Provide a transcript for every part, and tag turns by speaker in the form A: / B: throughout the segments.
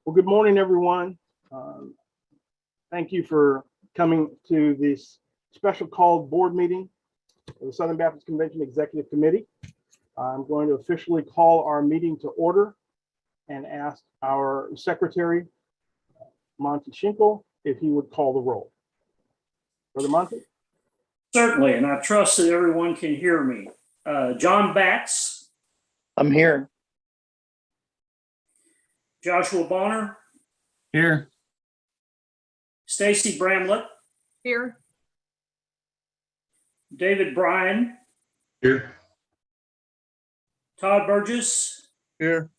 A: Well, good morning, everyone. Thank you for coming to this special called board meeting of the Southern Baptist Convention Executive Committee. I'm going to officially call our meeting to order and ask our secretary, Monty Schinkel, if he would call the roll. Brother Monty?
B: Certainly, and I trust that everyone can hear me. John Batts.
C: I'm here.
B: Joshua Bonner.
C: Here.
B: Stacy Bramlett.
D: Here.
B: David Bryan.
C: Here.
B: Todd Burgess.
C: Here.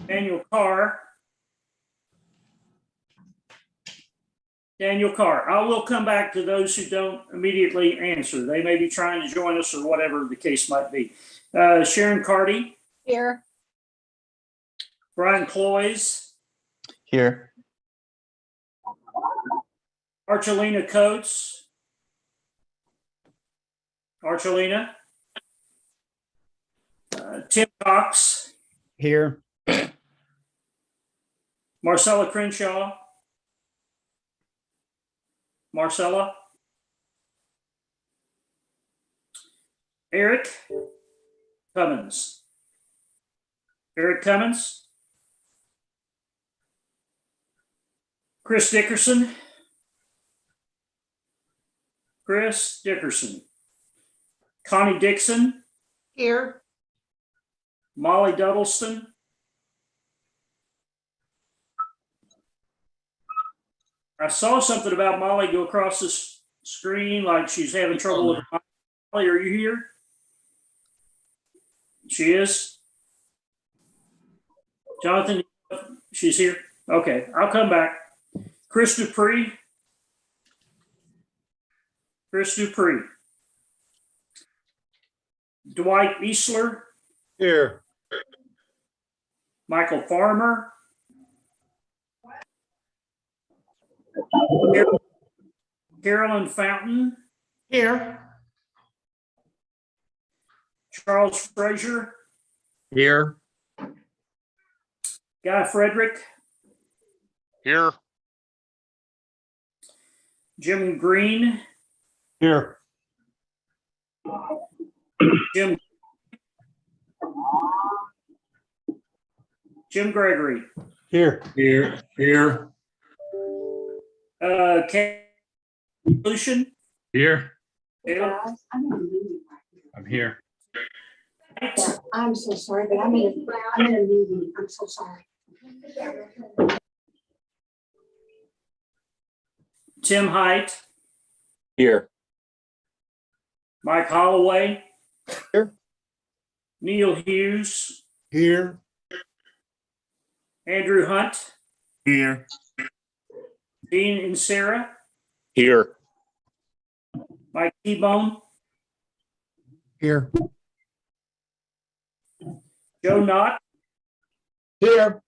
B: Daniel Carr. Daniel Carr. I will come back to those who don't immediately answer. They may be trying to join us or whatever the case might be. Sharon Carty.
D: Here.
B: Brian Cloys.
C: Here.
B: Archelina Coates. Archelina. Tim Cox.
C: Here.
B: Marcella Crenshaw. Marcella. Eric Cummins. Eric Cummins. Chris Dickerson. Chris Dickerson. Connie Dixon.
D: Here.
B: Molly Duddleston. I saw something about Molly go across this screen like she's having trouble with her. Molly, are you here? She is. Jonathan, she's here. Okay, I'll come back. Chris Dupree. Chris Dupree. Dwight Easler.
C: Here.
B: Michael Farmer. Carolyn Fountain.
D: Here.
B: Charles Frazier.
C: Here.
B: Guy Frederick.
E: Here.
B: Jim Green.
C: Here.
B: Jim Gregory.
C: Here. Here. Here.
B: Lucian.
C: Here.
B: Caleb.
C: I'm here.
F: I'm so sorry, but I'm in a meeting. I'm so sorry.
B: Tim Height.
C: Here.
B: Mike Holloway.
C: Here.
B: Neil Hughes.
C: Here.
B: Andrew Hunt.
C: Here.
B: Dean and Sarah.
E: Here.
B: Mike T-Bone.
C: Here.
B: Joe Knott.
C: Here.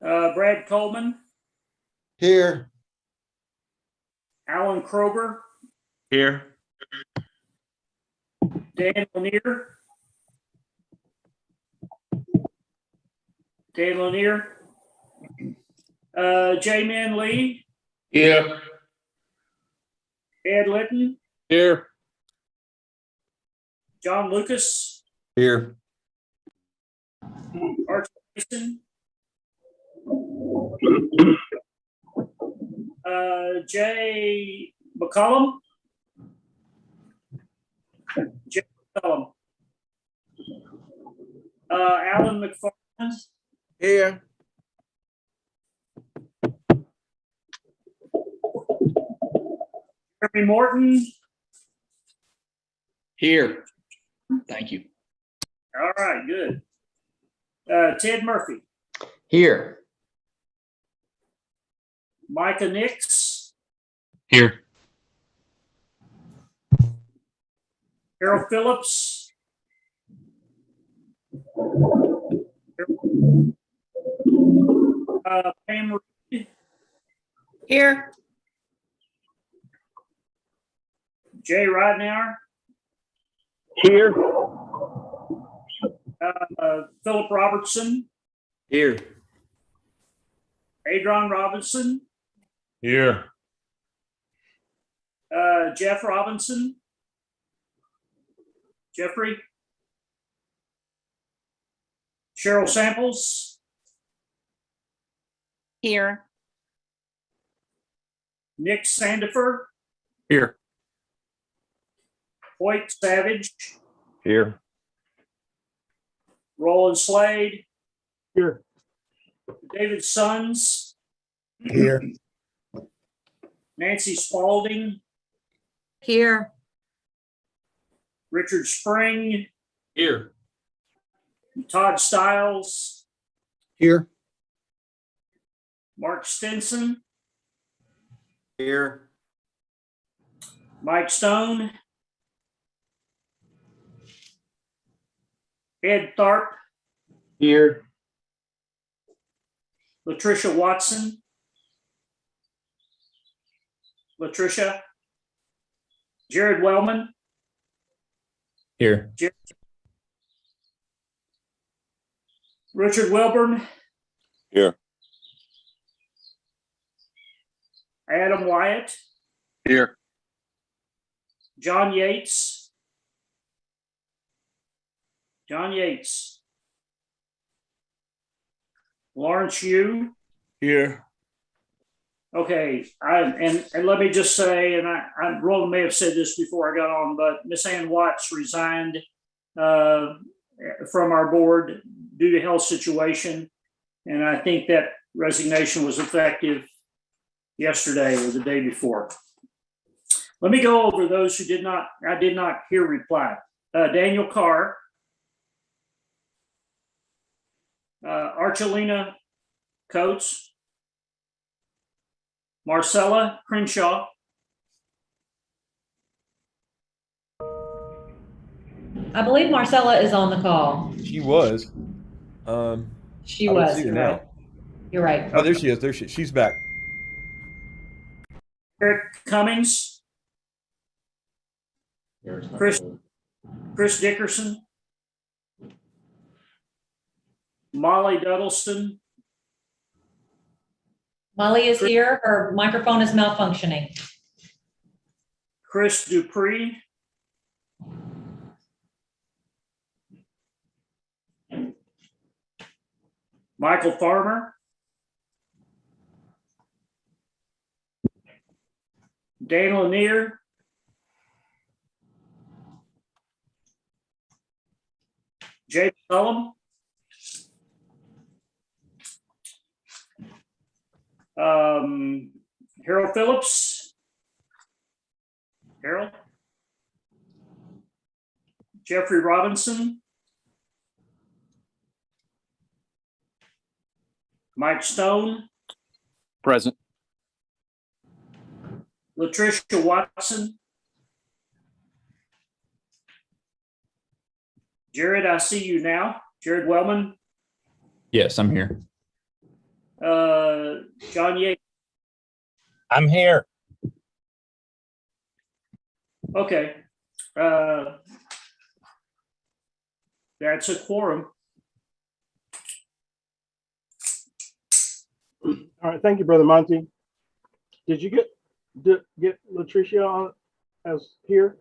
B: Brad Coleman.
C: Here.
B: Alan Kroger.
C: Here.
B: Dan Lanier. Dan Lanier. J-Man Lee.
C: Here.
B: Ed Litton.
C: Here.
B: John Lucas.
C: Here.
B: Archie Mason. Jay McCollum. Jay McCollum. Alan McFarland.
C: Here.
B: Jeremy Morton.
C: Here. Thank you.
B: All right, good. Ted Murphy.
C: Here.
B: Micah Nix.
C: Here.
B: Harold Phillips. Pam Reed.
D: Here.
B: Jay Ridenauer.
A: Here.
B: Philip Robertson.
C: Here.
B: Adron Robinson,
E: Here.
B: Jeff Robinson. Jeffrey. Cheryl Samples,
D: Here.
B: Nick Sandifer,
E: Here.
B: Hoyt Savage,
E: Here.
B: Roland Slade,
A: Here.
B: David Sons,
E: Here.
B: Nancy Spalding,
D: Here.
B: Richard Spring,
C: Here.
B: Todd Stiles,
C: Here.
B: Mark Stinson,
C: Here.
B: Mike Stone, Ed Tharp,
C: Here.
B: Latricia Watson, Jared Wellman,
C: Here.
B: Richard Wilburn,
E: Here.
B: Adam Wyatt,
E: Here.
B: John Yates, Lawrence Yu.
E: Here.
B: Okay, and let me just say, and Roland may have said this before I got on, but Miss Ann Watts resigned from our board due to health situation, and I think that resignation was effective yesterday or the day before. Let me go over those who I did not hear reply. Daniel Carr, Archelina Coates, Marcella Crenshaw,
G: I believe Marcella is on the call.
H: She was.
G: She
H: I don't
G: was.
H: see her
G: You're
H: now.
G: right. You're right.
H: Oh, there she is. She's back.
B: Eric Cummings, Chris Dickerson, Molly Duddleston,
G: Molly is here. Her microphone is malfunctioning.
B: Chris Dupree, Michael Farmer, Dan Lanier, Jay Cullum, Harold Phillips, Jeffrey Robinson, Mike Stone,
E: Present.
B: Latricia Watson, Jared, I see you now. Jared Wellman,
C: Yes, I'm here.
B: John Yates.
E: I'm here.
B: Okay. That's a quorum.
A: All right, thank you, Brother Monty. Did you get Latricia on as here?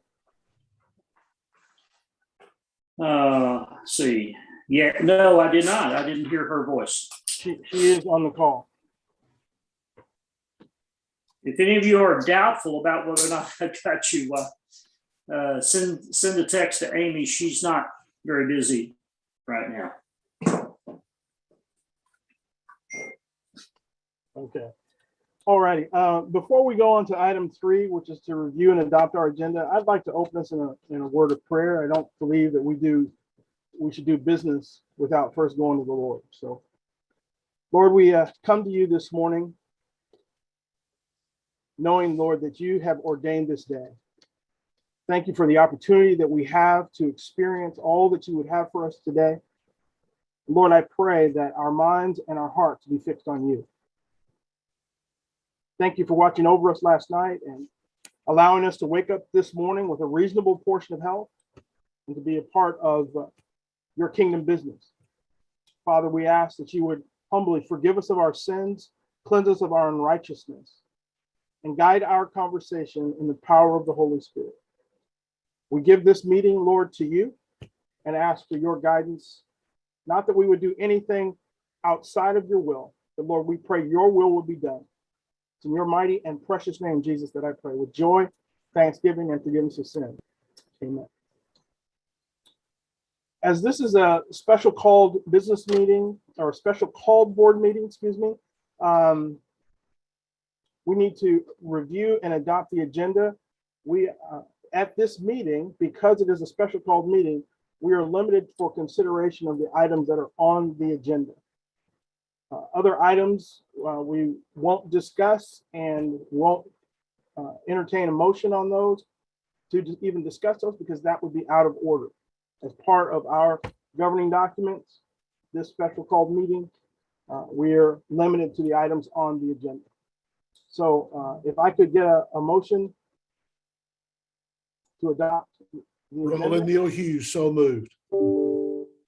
B: Let's see. Yeah, no, I did not. I didn't hear her voice.
A: She is on the call.
B: If any of you are doubtful about whether or not I got you, send a text to Amy. She's not very busy right now.
A: Okay. All righty. Before we go on to item 3, which is to review and adopt our agenda, I'd like to open us in a word of prayer. I don't believe that we should do business without first going to the Lord. So, Lord, we come to you this morning, knowing, Lord, that you have ordained this day. Thank you for the opportunity that we have to experience all that you would have for us today. Lord, I pray that our minds and our hearts be fixed on you. Thank you for watching over us last night and allowing us to wake up this morning with a reasonable portion of health and to be a part of your kingdom business. Father, we ask that you would humbly forgive us of our sins, cleanse us of our unrighteousness, and guide our conversation in the power of the Holy Spirit. We give this meeting, Lord, to you and ask for your guidance, not that we would do anything outside of your will, but Lord, we pray your will be done. It's in your mighty and precious name, Jesus, that I pray with joy, thanksgiving, and forgiveness of sin. Amen. As this is a special called business meeting, or a special called board meeting, excuse me, we need to review and adopt the agenda. We, at this meeting, because it is a special called meeting, we are limited for consideration of the items that are on the agenda. Other items we won't discuss and won't entertain a motion on those to even discuss those, because that would be out of order. As part of our governing documents, this special called meeting, we are limited to the items on the agenda. So if I could get a motion to adopt the
H: Roland
A: agenda.
H: Neal Hughes, so moved.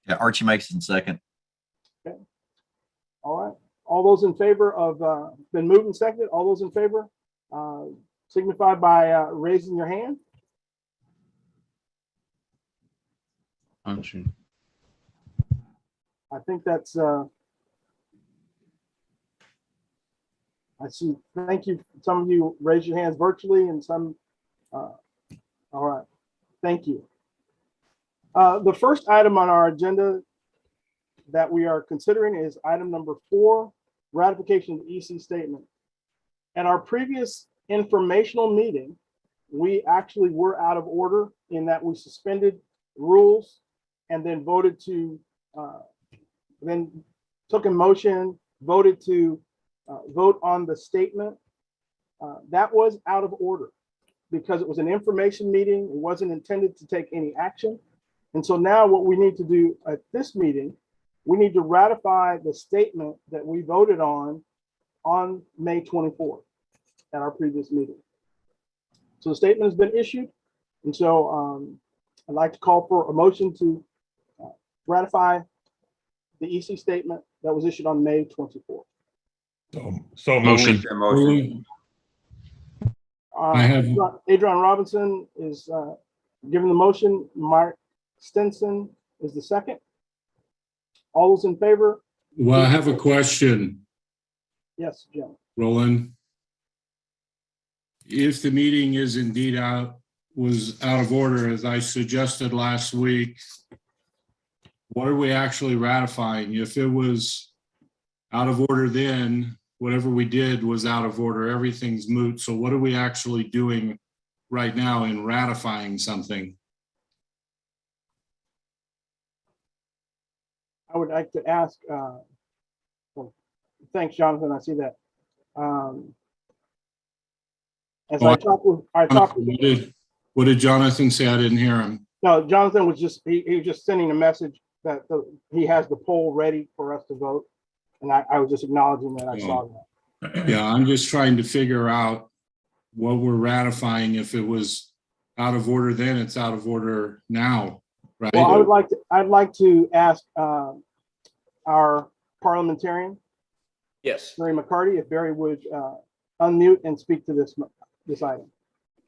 C: Yeah, Archie Mason, second.
A: All right. All those in favor of, been moved and seconded, all those in favor, signify by raising your hand.
C: Archie.
A: I think that's, I see, thank you. Some of you raise your hands virtually and some, all right, thank you. The first item on our agenda that we are considering is item number 4, ratification of the EC statement. At our previous informational meeting, we actually were out of order in that we suspended rules and then voted to, then took a motion, voted to vote on the statement. That was out of order because it was an information meeting. It wasn't intended to take any action. And so now what we need to do at this meeting, we need to ratify the statement that we voted on May 24th at our previous meeting. So the statement has been issued. And so I'd like to call for a motion to ratify the EC statement that was issued on May 24th.
H: So
E: Motion.
H: Roland, I have-
A: Adrian Robinson is giving the motion. Mark Stinson is the second. All those in favor?
H: Well, I have a question,
A: Yes, Jim.
H: Roland. If the meeting is indeed was out of order, as I suggested last week, what are we actually ratifying? If it was out of order then, whatever we did was out of order, everything's moot. So what are we actually doing right now in ratifying something?
A: I would like to ask, well, thanks, Jonathan, I see that. As I talked with,
H: What did Jonathan say? I didn't hear him.
A: no, Jonathan was just, he was just sending a message that he has the poll ready for us to vote. And I was just acknowledging that I saw that.
H: Yeah, I'm just trying to figure out what we're ratifying. If it was out of order then, it's out of order now, right?
A: Well, I'd like to ask our parliamentarian,
I: Yes,
A: Barry McCarty, if Barry would unmute and speak to this item.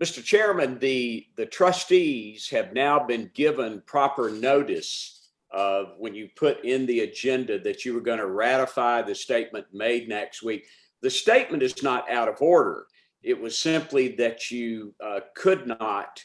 I: Mr. Chairman, the trustees have now been given proper notice of when you put in the agenda that you were going to ratify the statement made next week. The statement is not out of order. It was simply that you could not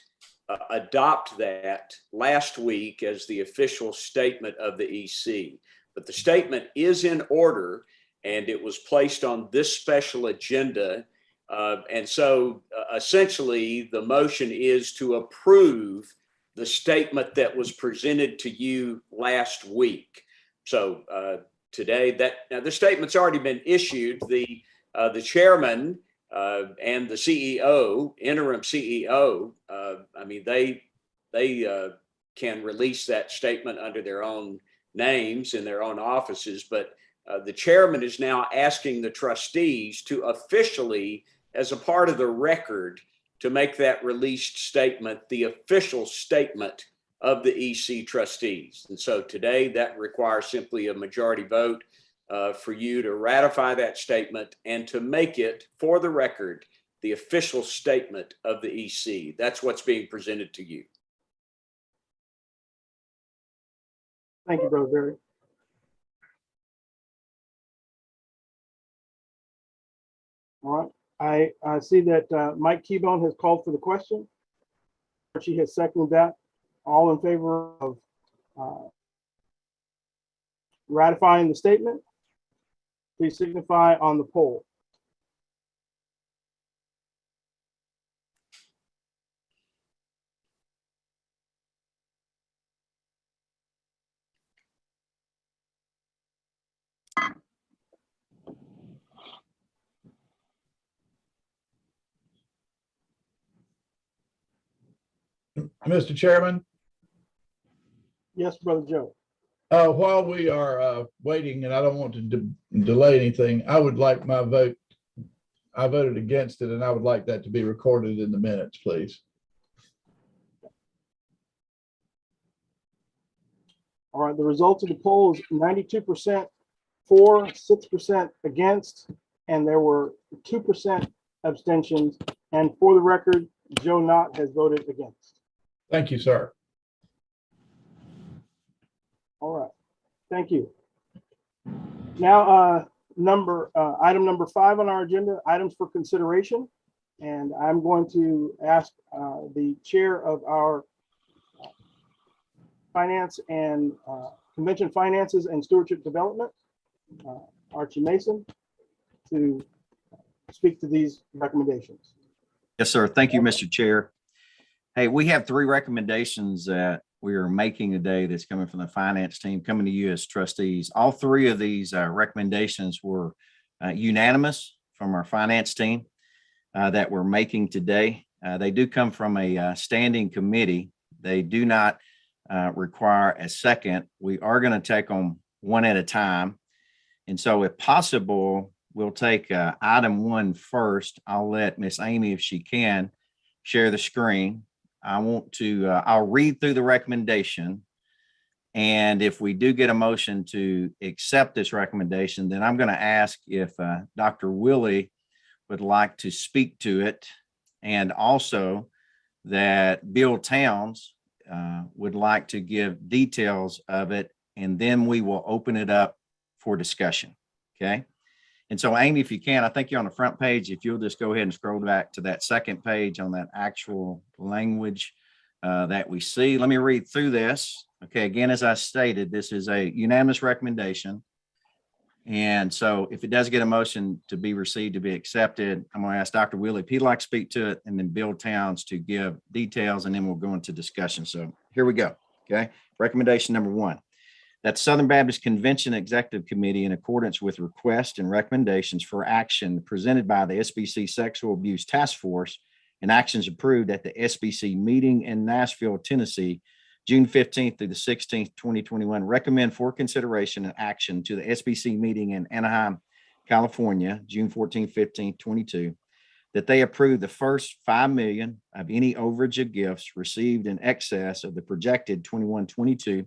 I: adopt that last week as the official statement of the EC. But the statement is in order and it was placed on this special agenda. And so essentially the motion is to approve the statement that was presented to you last week. So today now the statement's already been issued. The chairman and the CEO, interim CEO, I mean, they can release that statement under their own names in their own offices, but the chairman is now asking the trustees to officially, as a part of the record, to make that released statement the official statement of the EC trustees. And so today that requires simply a majority vote for you to ratify that statement and to make it, for the record, the official statement of the EC. That's what's being presented to you.
A: Thank you, Brother Barry. All right, I see that Mike Keybone has called for the question. Archie has seconded that. All in favor of ratifying the statement, please signify on the poll.
J: Mr. Chairman,
A: Yes, Brother Joe.
J: while we are waiting, and I don't want to delay anything, I would like my vote. I voted against it, and I would like that to be recorded in the minutes, please.
A: All right, the results of the poll is 92% for, 6% against, and there were 2% abstentions. And for the record, Joe Knott has voted against.
J: Thank you, sir.
A: All right, thank you. Now, item number 5 on our agenda, items for consideration. And I'm going to ask the chair of our Finance and Convention Finances and Stewardship Development, Archie Mason, to speak to these recommendations.
C: Yes, sir. Thank you, Mr. Chair. Hey, we have 3 recommendations that we are making today that's coming from the finance team, coming to you as trustees. All 3 of these recommendations were unanimous from our finance team that we're making today. They do come from a standing committee. They do not require a second. We are going to take them one at a time. And so if possible, we'll take item 1 first. I'll let Miss Amy, if she can, share the screen. I'll read through the recommendation. And if we do get a motion to accept this recommendation, then I'm going to ask if Dr. Willie would like to speak to it, and also that Bill Towns would like to give details of it, and then we will open it up for discussion. Okay. And so, Amy, if you can, I think you're on the front page. If you'll just go ahead and scroll back to that second page on that actual language that we see. Let me read through this. Okay. Again, as I stated, this is a unanimous recommendation. And so if it does get a motion to be received, to be accepted, I'm going to ask Dr. Willie if he'd like to speak to it, and then Bill Towns to give details, and then we'll go into discussion. So here we go. Okay. Recommendation number 1. That Southern Baptist Convention Executive Committee, in accordance with requests and recommendations for action presented by the SBC Sexual Abuse Task Force and actions approved at the SBC meeting in Nashville, Tennessee, June 15th through the 16th, 2021, recommend for consideration and action to the SBC meeting in Anaheim, California, June 14th, 15th, 22, that they approve the first $5 million of any overage of gifts received in excess of the projected 21-22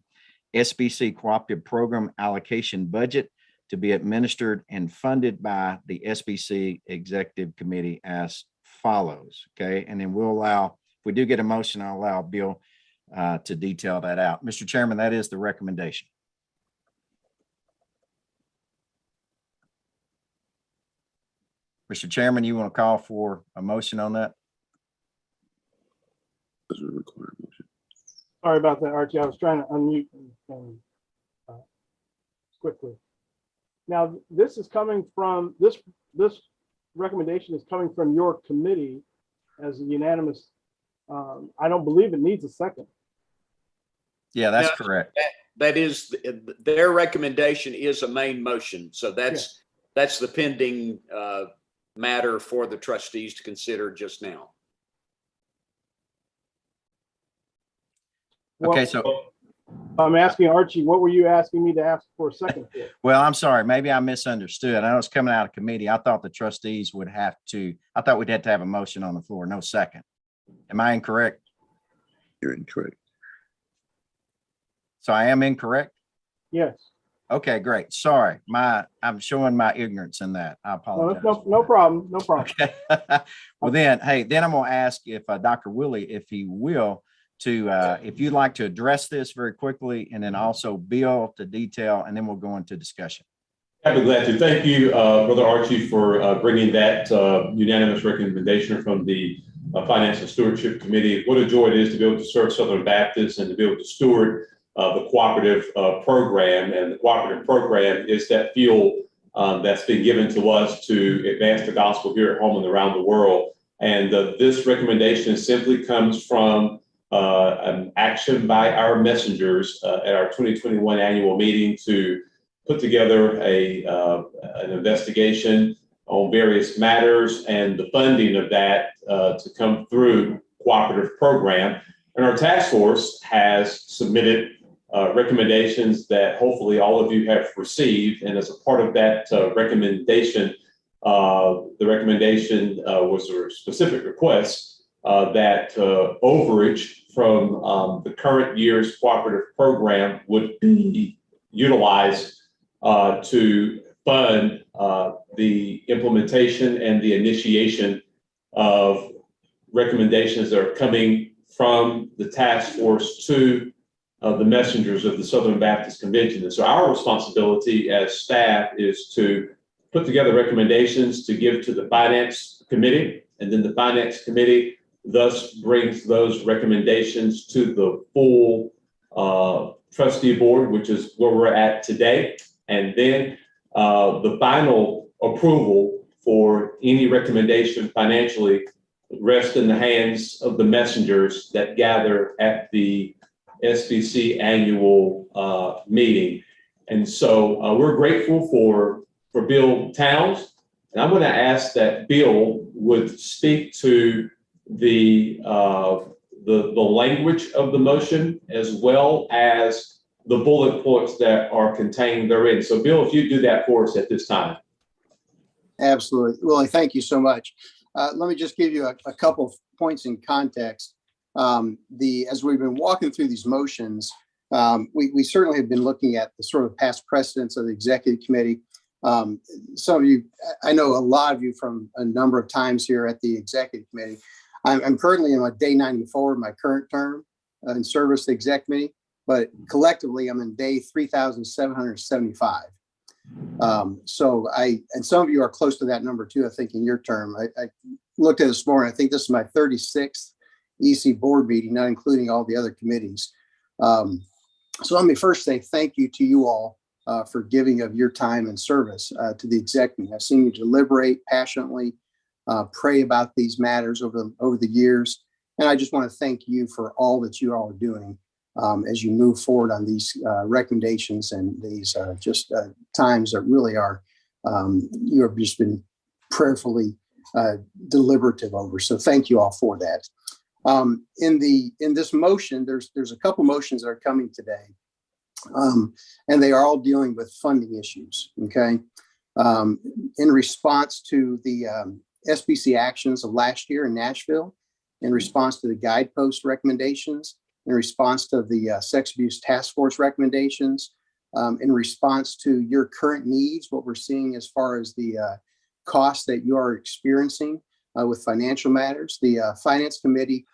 C: SBC Cooperative Program Allocation budget to be administered and funded by the SBC Executive Committee as follows. Okay. And then we'll allow, if we do get a motion, I'll allow Bill to detail that out. Mr. Chairman, that is the recommendation. Mr. Chairman, you want to call for a motion on that?
A: Sorry about that, Archie. I was trying to unmute quickly. Now, this is coming from, this recommendation is coming from your committee as a unanimous. I don't believe it needs a second.
C: Yeah, that's
I: No,
C: correct.
I: That is, their recommendation is a main motion. So that's the pending matter for the trustees to consider just now.
C: Okay, so
A: I'm asking Archie, what were you asking me to ask for a second for?
C: well, I'm sorry, maybe I misunderstood. I know it's coming out of committee. I thought the trustees would have to, I thought we'd have to have a motion on the floor, no second. Am I incorrect?
E: You're incorrect.
C: So I am incorrect?
A: Yes.
C: Okay, great. Sorry. I'm showing my ignorance in that. I
A: No,
C: apologize.
A: no problem. No problem.
C: Okay. Well, then I'm going to ask if Dr. Willie, if he will, if you'd like to address this very quickly, and then also Bill to detail, and then we'll go into discussion.
K: I'd be glad to. Thank you, Brother Archie, for bringing that unanimous recommendation from the Finance and Stewardship Committee. What a joy it is to be able to serve Southern Baptists and to be able to steward the cooperative program. And the cooperative program is that fuel that's been given to us to advance the gospel here at home and around the world. And this recommendation simply comes from an action by our messengers at our 2021 annual meeting to put together an investigation on various matters and the funding of that to come through cooperative program. And our task force has submitted recommendations that hopefully all of you have received. And as a part of that recommendation, the recommendation was a specific request that overage from the current year's cooperative program would be utilized to fund the implementation and the initiation of recommendations that are coming from the task force to the messengers of the Southern Baptist Convention. And so our responsibility as staff is to put together recommendations to give to the Finance Committee, and then the Finance Committee thus brings those recommendations to the full trustee board, which is where we're at today. And then the final approval for any recommendation financially rests in the hands of the messengers that gather at the SBC annual meeting. And so we're grateful for Bill Towns. And I'm going to ask that Bill would speak to the language of the motion as well as the bullet points that are contained therein. So Bill, if you do that for us at this time.
L: Absolutely. Willie, thank you so much. Let me just give you a couple of points in context. As we've been walking through these motions, we certainly have been looking at the sort of past precedents of the Executive Committee. Some of you, I know a lot of you from a number of times here at the Executive Committee. I'm currently in my day 94 of my current term in service to the Executive Committee, but collectively I'm in day 3,775. And some of you are close to that number too, I think, in your term. I looked at it this morning. I think this is my 36th EC board meeting, not including all the other committees. So let me first say thank you to you all for giving of your time and service to the Executive. I've seen you deliberate passionately, pray about these matters over the years. And I just want to thank you for all that you all are doing as you move forward on these recommendations and these times that really are, you have just been prayerfully deliberative over. So thank you all for that. In this motion, there's a couple motions that are coming today, and they are all dealing with funding issues. Okay, in response to the SBC actions of last year in Nashville, in response to the guidepost recommendations, in response to the sex abuse task force recommendations, in response to your current needs, what we're seeing as far as the costs that you are experiencing with financial matters. The Finance Committee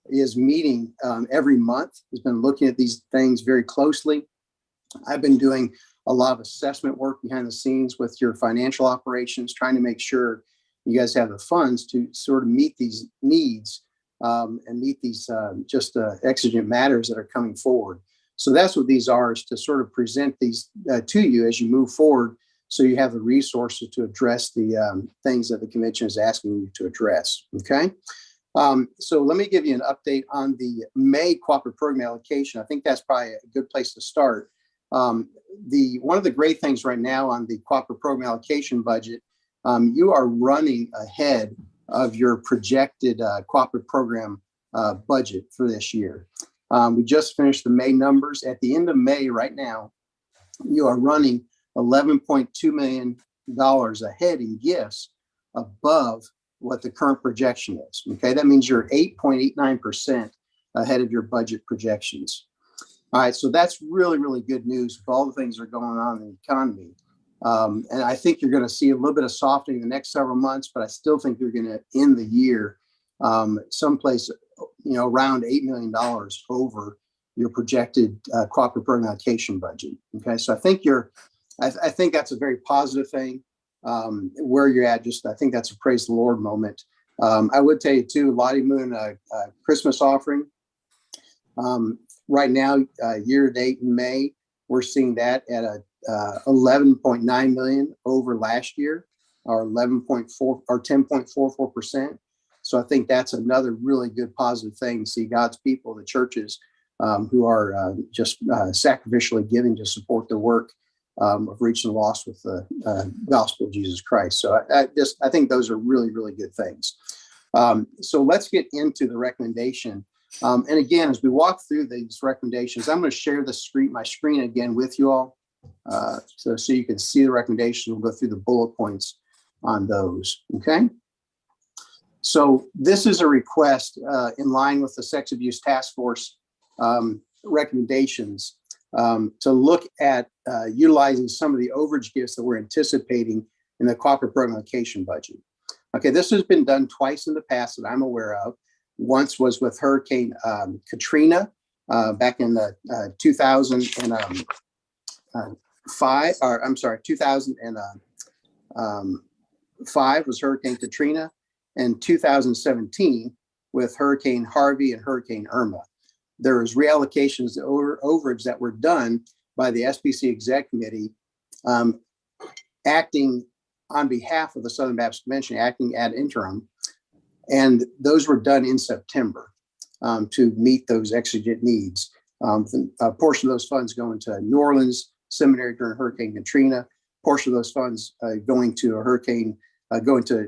L: is meeting every month, has been looking at these things very closely. I've been doing a lot of assessment work behind the scenes with your financial operations, trying to make sure you guys have the funds to sort of meet these needs and meet these exigent matters that are coming forward. So that's what these are, is to sort of present these to you as you move forward, so you have the resources to address the things that the convention is asking you to address. Okay. So let me give you an update on the May cooperative program allocation. I think that's probably a good place to start. One of the great things right now on the cooperative program allocation budget, you are running ahead of your projected cooperative program budget for this year. We just finished the May numbers. At the end of May right now, you are running $11.2 million ahead in gifts above what the current projection is. Okay, that means you're 8.89% ahead of your budget projections. All right, so that's really, really good news with all the things that are going on in the economy. And I think you're going to see a little bit of softening in the next several months, but I still think you're going to end the year someplace, around $8 million over your projected cooperative program allocation budget. Okay, so I think I think that's a very positive thing. Where you're at, I think that's a praise the Lord moment. I would tell you too, Lottie Moon Christmas offering. Right now, year to date in May, we're seeing that at a 11.9 million over last year, or 11.4 or 10.44%. So I think that's another really good positive thing to see God's people, the churches, who are just sacrificially giving to support the work of reaching the lost with the gospel of Jesus Christ. So I think those are really, really good things. So let's get into the recommendation. And again, as we walk through these recommendations, I'm going to share my screen again with you all, so you can see the recommendations. We'll go through the bullet points on those. Okay. So this is a request in line with the Sex Abuse Task Force recommendations to look at utilizing some of the overage gifts that we're anticipating in the cooperative program allocation budget. Okay, this has been done twice in the past that I'm aware of. Once was with Hurricane Katrina back in 2005, or I'm sorry, 2005 was Hurricane Katrina, and 2017 with Hurricane Harvey and Hurricane Irma. There was reallocations over overage that were done by the SBC Executive Committee, acting on behalf of the Southern Baptist Convention, acting ad interim. And those were done in September to meet those exigent needs. A portion of those funds going to New Orleans Seminary during Hurricane Katrina, a portion of those funds going to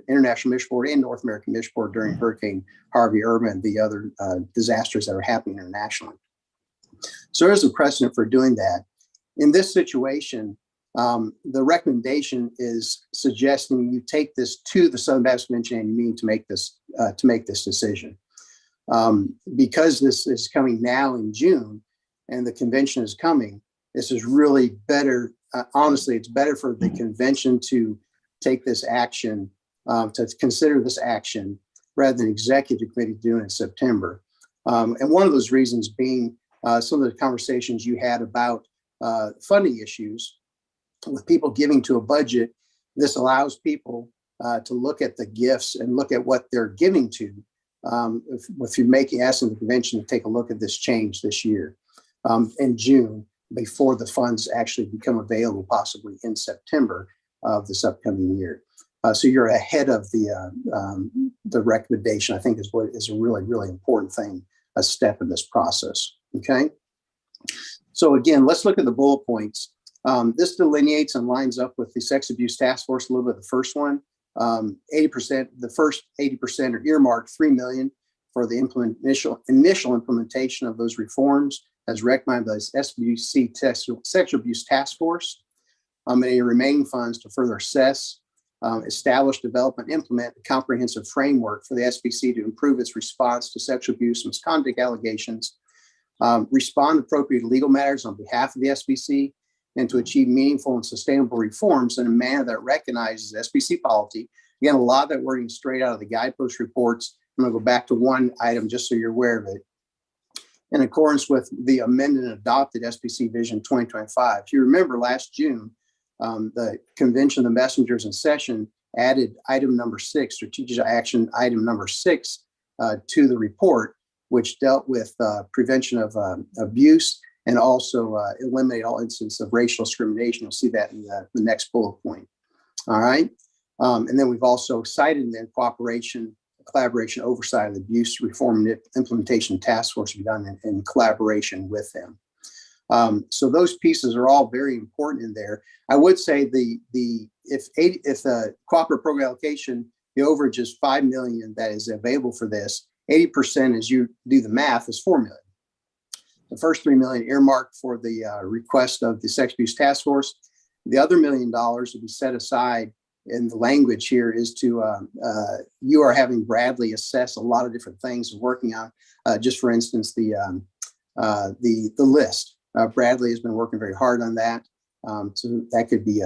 L: International Mission Board and North American Mission Board during Hurricane Harvey, Irma, and the other disasters that are happening internationally. So there's a precedent for doing that. In this situation, the recommendation is suggesting you take this to the Southern Baptist Convention and you mean to make this decision. Because this is coming now in June and the convention is coming, this is really better. Honestly, it's better for the convention to take this action, to consider this action rather than executive committee doing it in September. And one of those reasons being some of the conversations you had about funding issues with people giving to a budget. This allows people to look at the gifts and look at what they're giving to. If you're asking the convention to take a look at this change this year in June, before the funds actually become available, possibly in September of this upcoming year. So you're ahead of the recommendation, I think is what is a really, really important thing, a step in this process. Okay. So again, let's look at the bullet points. This delineates and lines up with the Sex Abuse Task Force a little bit. The first one, 80%, the first 80% are earmarked $3 million for the initial implementation of those reforms as recommended by the SBC Sexual Abuse Task Force. Any remaining funds to further assess, establish, develop, and implement a comprehensive framework for the SBC to improve its response to sexual abuse and misconduct allegations, respond appropriate legal matters on behalf of the SBC, and to achieve meaningful and sustainable reforms in a manner that recognizes SBC policy. Again, a lot of that wording straight out of the guidepost reports. I'm going to go back to one item just so you're aware of it. In accordance with the amended and adopted SBC Vision 2025. If you remember last June, the Convention of the Messengers in session added item number 6, strategic action item number 6 to the report, which dealt with prevention of abuse and also eliminate all instances of racial discrimination. You'll see that in the next bullet point. All right. And then we've also cited then collaboration, oversight of the Abuse Reform and Implementation Task Force to be done in collaboration with them. So those pieces are all very important in there. I would say if the cooperative program allocation, the overage is $5 million that is available for this, 80% as you do the math is $4 million. The first $3 million earmarked for the request of the Sex Abuse Task Force. The other $1 million will be set aside. And the language here is to you are having Bradley assess a lot of different things and working on, just for instance, the list Bradley has been working very hard on that. So that could be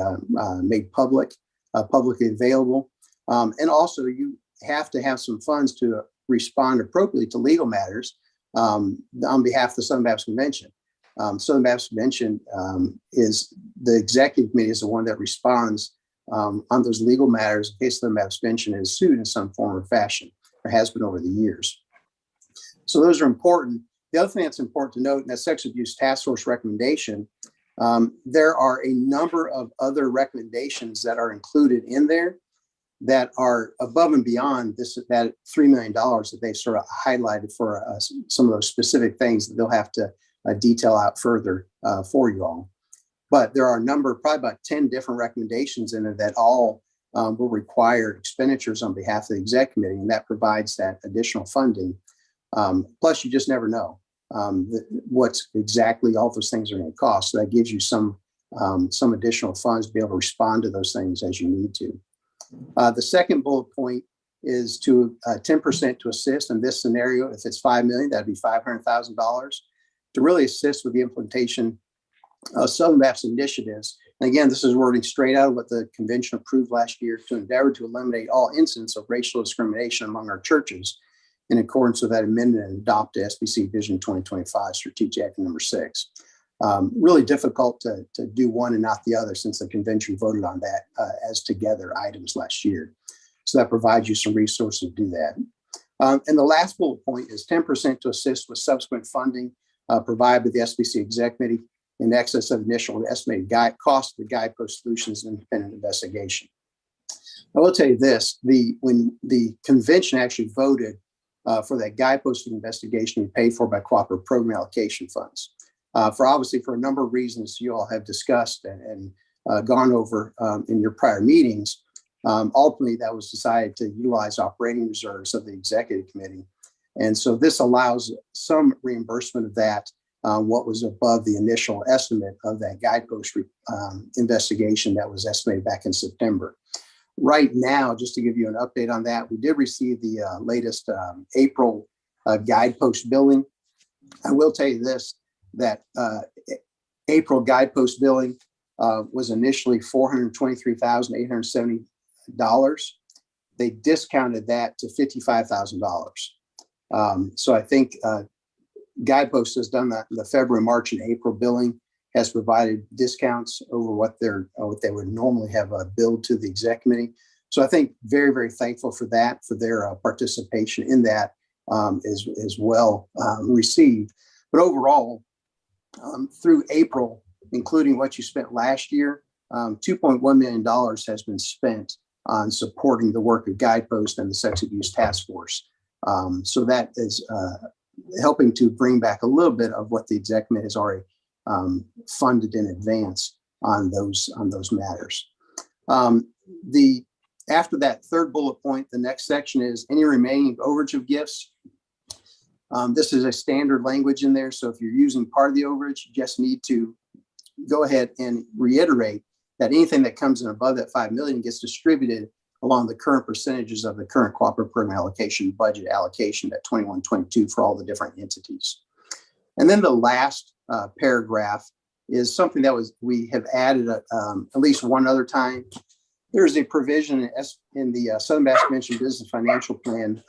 L: made publicly available. And also you have to have some funds to respond appropriately to legal matters on behalf of the Southern Baptist Convention. Southern Baptist Convention is the executive committee is the one that responds on those legal matters in case the Southern Baptist Convention is sued in some form or fashion, or has been over the years. So those are important. The other thing that's important to note in that sex abuse task force recommendation, there are a number of other recommendations that are included in there that are above and beyond that $3 million that they sort of highlighted for some of those specific things that they'll have to detail out further for you all. But there are a number, probably about 10 different recommendations in it that all will require expenditures on behalf of the exec committee, and that provides that additional funding. Plus, you just never know what's exactly all those things are going to cost. So that gives you some additional funds to be able to respond to those things as you need to. The second bullet point is to 10% to assist in this scenario. If it's $5 million, that'd be $500,000 to really assist with the implementation of Southern Baptist initiatives. And again, this is wording straight out of what the convention approved last year to endeavor to eliminate all incidents of racial discrimination among our churches in accordance with that amendment and adopt SBC Vision 2025 Strategic Act number 6. Really difficult to do one and not the other since the convention voted on that as together items last year. So that provides you some resources to do that. And the last bullet point is 10% to assist with subsequent funding provided by the SBC Exec Committee in excess of initial estimated cost of the guidepost solutions and independent investigation. I will tell you this, when the convention actually voted for that guidepost investigation to be paid for by cooperative program allocation funds. For a number of reasons you all have discussed and gone over in your prior meetings, ultimately that was decided to utilize operating reserves of the executive committee. And so this allows some reimbursement of that, what was above the initial estimate of that guidepost investigation that was estimated back in September. Right now, just to give you an update on that, we did receive the latest April guidepost billing. I will tell you this, that April guidepost billing was initially $423,870. They discounted that to $55,000. So I think Guidepost has done that. The February, March, and April billing has provided discounts over what they would normally have billed to the exec committee. So I think very, very thankful for that, for their participation in that is well received. But overall, through April, including what you spent last year, $2.1 million has been spent on supporting the work of Guidepost and the Sex Abuse Task Force. So that is helping to bring back a little bit of what the exec committee has already funded in advance on those matters. After that third bullet point, the next section is any remaining overage of gifts. This is a standard language in there. So if you're using part of the overage, you just need to go ahead and reiterate that anything that comes in above that 5 million gets distributed along the current percentages of the current cooperative program allocation budget allocation at 21-22 for all the different entities. And then the last paragraph is something that we have added at least one other time. There's a provision in the Southern Baptist Convention Business Financial Plan,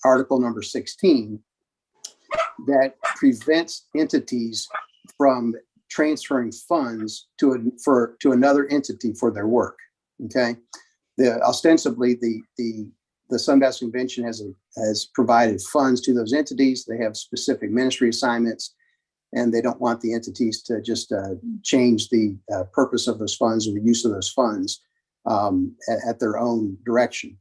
L: article number 16, that prevents entities from transferring funds to another entity for their work. Okay, ostensibly the Southern Baptist Convention has provided funds to those entities. They have specific ministry assignments, and they don't want the entities to just change the purpose of those funds or the use of those funds at their own direction.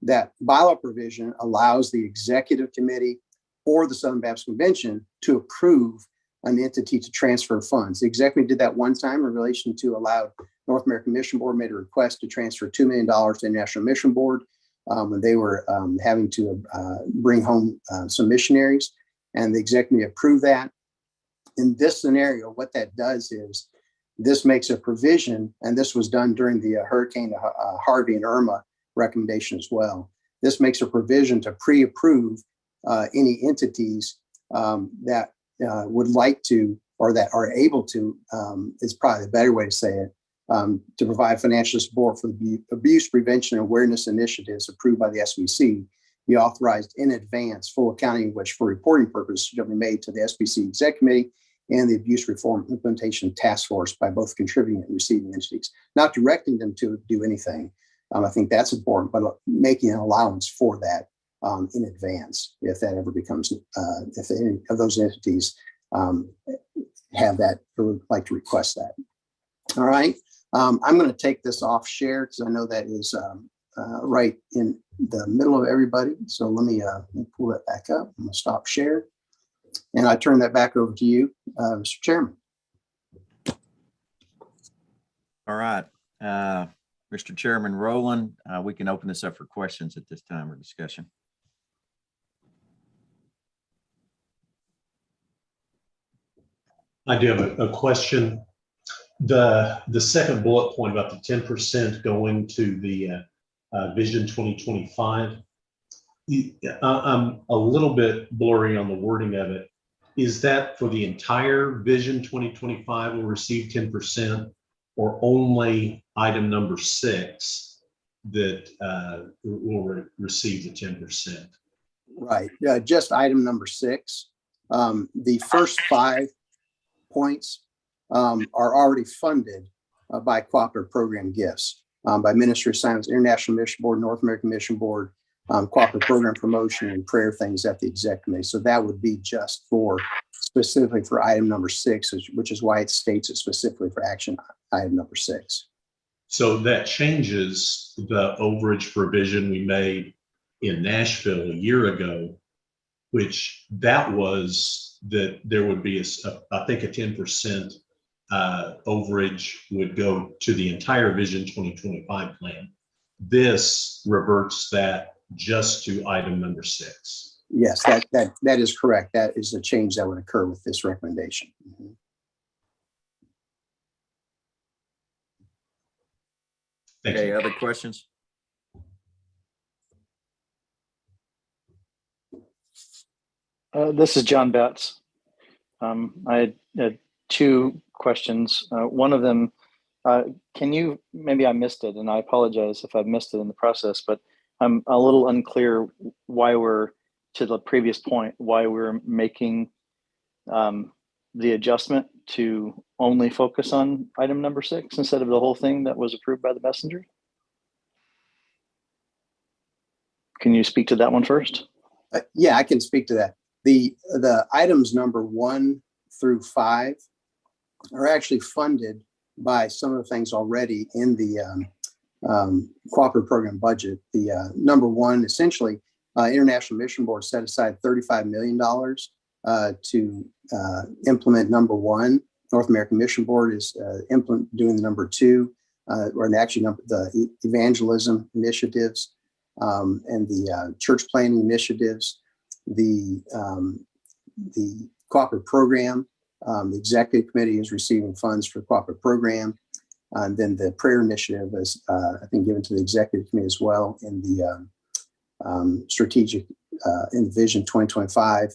L: That bylaw provision allows the executive committee or the Southern Baptist Convention to approve an entity to transfer funds. The executive did that one time in relation to allow North American Mission Board made a request to transfer $2 million to the National Mission Board when they were having to bring home some missionaries, and the executive approved that. In this scenario, what that does is this makes a provision, and this was done during the Hurricane Harvey and Irma recommendation as well. This makes a provision to pre-approve any entities that would like to or that are able to, is probably the better way to say it, to provide financial support for the abuse prevention and awareness initiatives approved by the SBC, be authorized in advance, full accounting of which for reporting purposes shall be made to the SBC Executive Committee and the Abuse Reform Implementation Task Force by both contributing and receiving entities, not directing them to do anything. I think that's important, but making an allowance for that in advance, if that ever becomes, if any of those entities have that or would like to request that. All right. I'm going to take this off share because I know that is right in the middle of everybody. So let me pull that back up. I'm going to stop share. And I turn that back over to you, Mr. Chairman.
C: All right. Mr. Chairman Rowland, we can open this up for questions at this time or discussion.
M: I do have a question. The second bullet point about the 10% going to the Vision 2025, I'm a little bit blurry on the wording of it. Is that for the entire Vision 2025 will receive 10%, or only item number 6 that will receive the 10%?
L: Right. Just item number 6. The first 5 points are already funded by cooperative program gifts, by Ministry of Science, International Mission Board, North American Mission Board, cooperative program promotion and prayer things at the Exec Committee. So that would be just for specifically for item number 6, which is why it states it specifically for action item number 6.
M: So that changes the overage provision we made in Nashville a year ago, which that was that there would be I think a 10% overage would go to the entire Vision 2025 plan. This reverts that just to item number 6.
L: Yes, that is correct. That is a change that would occur with this recommendation. Mm-hmm.
C: Okay, other questions?
N: This is John Betts. I had 2 questions. One of them, can you, maybe I missed it, and I apologize if I missed it in the process, but I'm a little unclear why we're, to the previous point, why we're making the adjustment to only focus on item number 6 instead of the whole thing that was approved by the messenger. Can you speak to that one first?
L: Yeah, I can speak to that. The items number 1 through 5 are actually funded by some of the things already in the cooperative program budget. The number 1, essentially, International Mission Board set aside $35 million to implement number 1. North American Mission Board is doing the number 2, or actually the evangelism initiatives and the church planning initiatives. The cooperative program, the Executive Committee is receiving funds for the cooperative program. And then the prayer initiative is, I think, given to the Executive Committee as well in the strategic, in Vision 2025.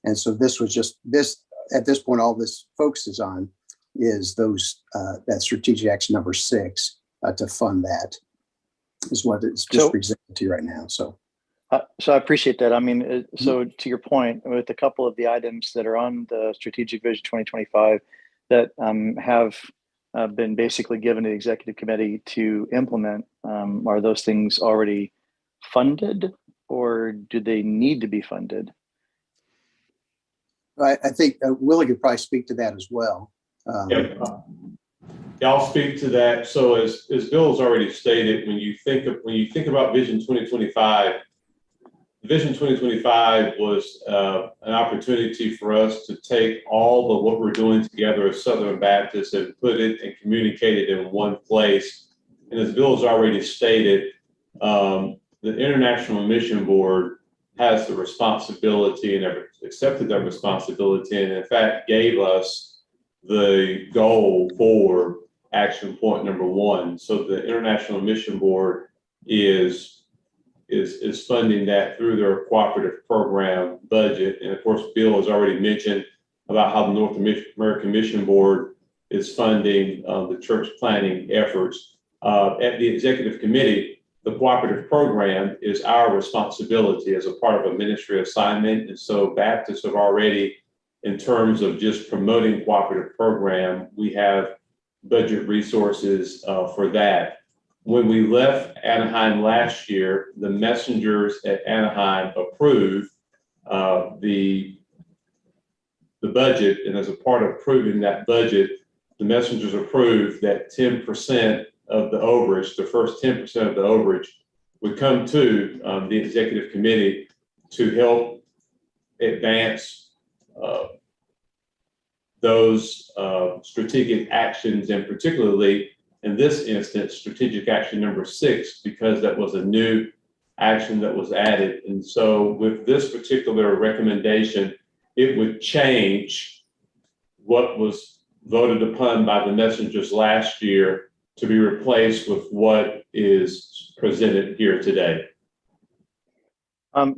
L: And so this was just this, at this point, all this focuses on is those, that strategic action number 6 to fund that is what it's just presented to you right now. So
N: I appreciate that. I mean, so to your point, with a couple of the items that are on the Strategic Vision 2025 that have been basically given to the Executive Committee to implement, are those things already funded, or do they need to be funded?
L: I think Willie could probably speak to that as well.
K: Yeah, I'll speak to that. So as Bill has already stated, when you think about Vision 2025, Vision 2025 was an opportunity for us to take all of what we're doing together as Southern Baptists and put it and communicate it in one place. And as Bill has already stated, the International Mission Board has the responsibility and have accepted that responsibility, and in fact gave us the goal for action point number 1. So the International Mission Board is funding that through their cooperative program budget. And of course, Bill has already mentioned about how the North American Mission Board is funding the church planning efforts. At the Executive Committee, the cooperative program is our responsibility as a part of a ministry assignment. And so Baptists have already, in terms of just promoting cooperative program, we have budget resources for that. When we left Anaheim last year, the messengers at Anaheim approved the budget. And as a part of approving that budget, the messengers approved that 10% of the overage, the first 10% of the overage, would come to the Executive Committee to help advance those strategic actions, and particularly in this instance, strategic action number 6, because that was a new action that was added. And so with this particular recommendation, it would change what was voted upon by the messengers last year to be replaced with what is presented here today.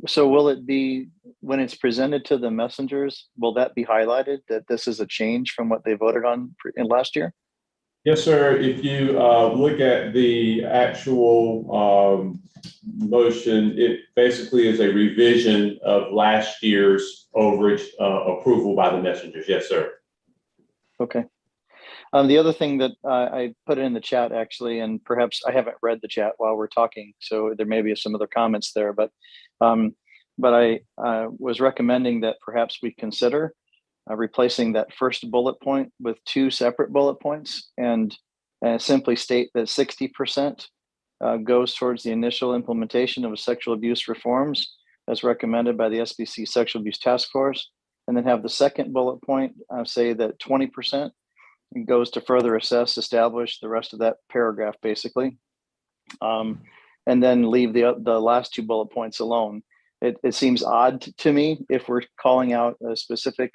N: So will it be, when it's presented to the messengers, will that be highlighted that this is a change from what they voted on in last year?
K: Yes, sir. If you look at the actual motion, it basically is a revision of last year's overage approval by the messengers. Yes, sir.
N: Okay. The other thing that I put in the chat actually, and perhaps I haven't read the chat while we're talking, so there may be some other comments there, but I was recommending that perhaps we consider replacing that first bullet point with 2 separate bullet points, and simply state that 60% goes towards the initial implementation of sexual abuse reforms as recommended by the SBC Sexual Abuse Task Force, and then have the second bullet point say that 20% goes to further assess, establish, the rest of that paragraph basically, and then leave the last 2 bullet points alone. It seems odd to me if we're calling out a specific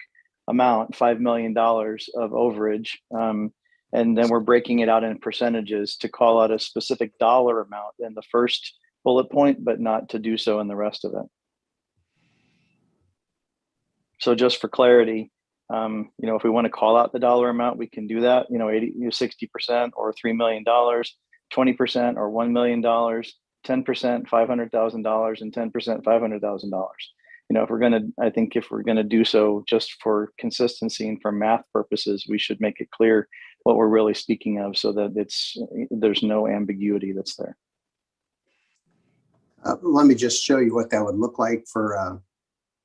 N: amount, $5 million of overage, and then we're breaking it out in percentages to call out a specific dollar amount in the first bullet point, but not to do so in the rest of it. So just for clarity, if we want to call out the dollar amount, we can do that, 60% or $3 million, 20% or $1 million, 10%, $500,000, and 10%, $500,000. I think if we're going to do so just for consistency and for math purposes, we should make it clear what we're really speaking of so that there's no ambiguity that's there.
L: Let me just show you what that would look like for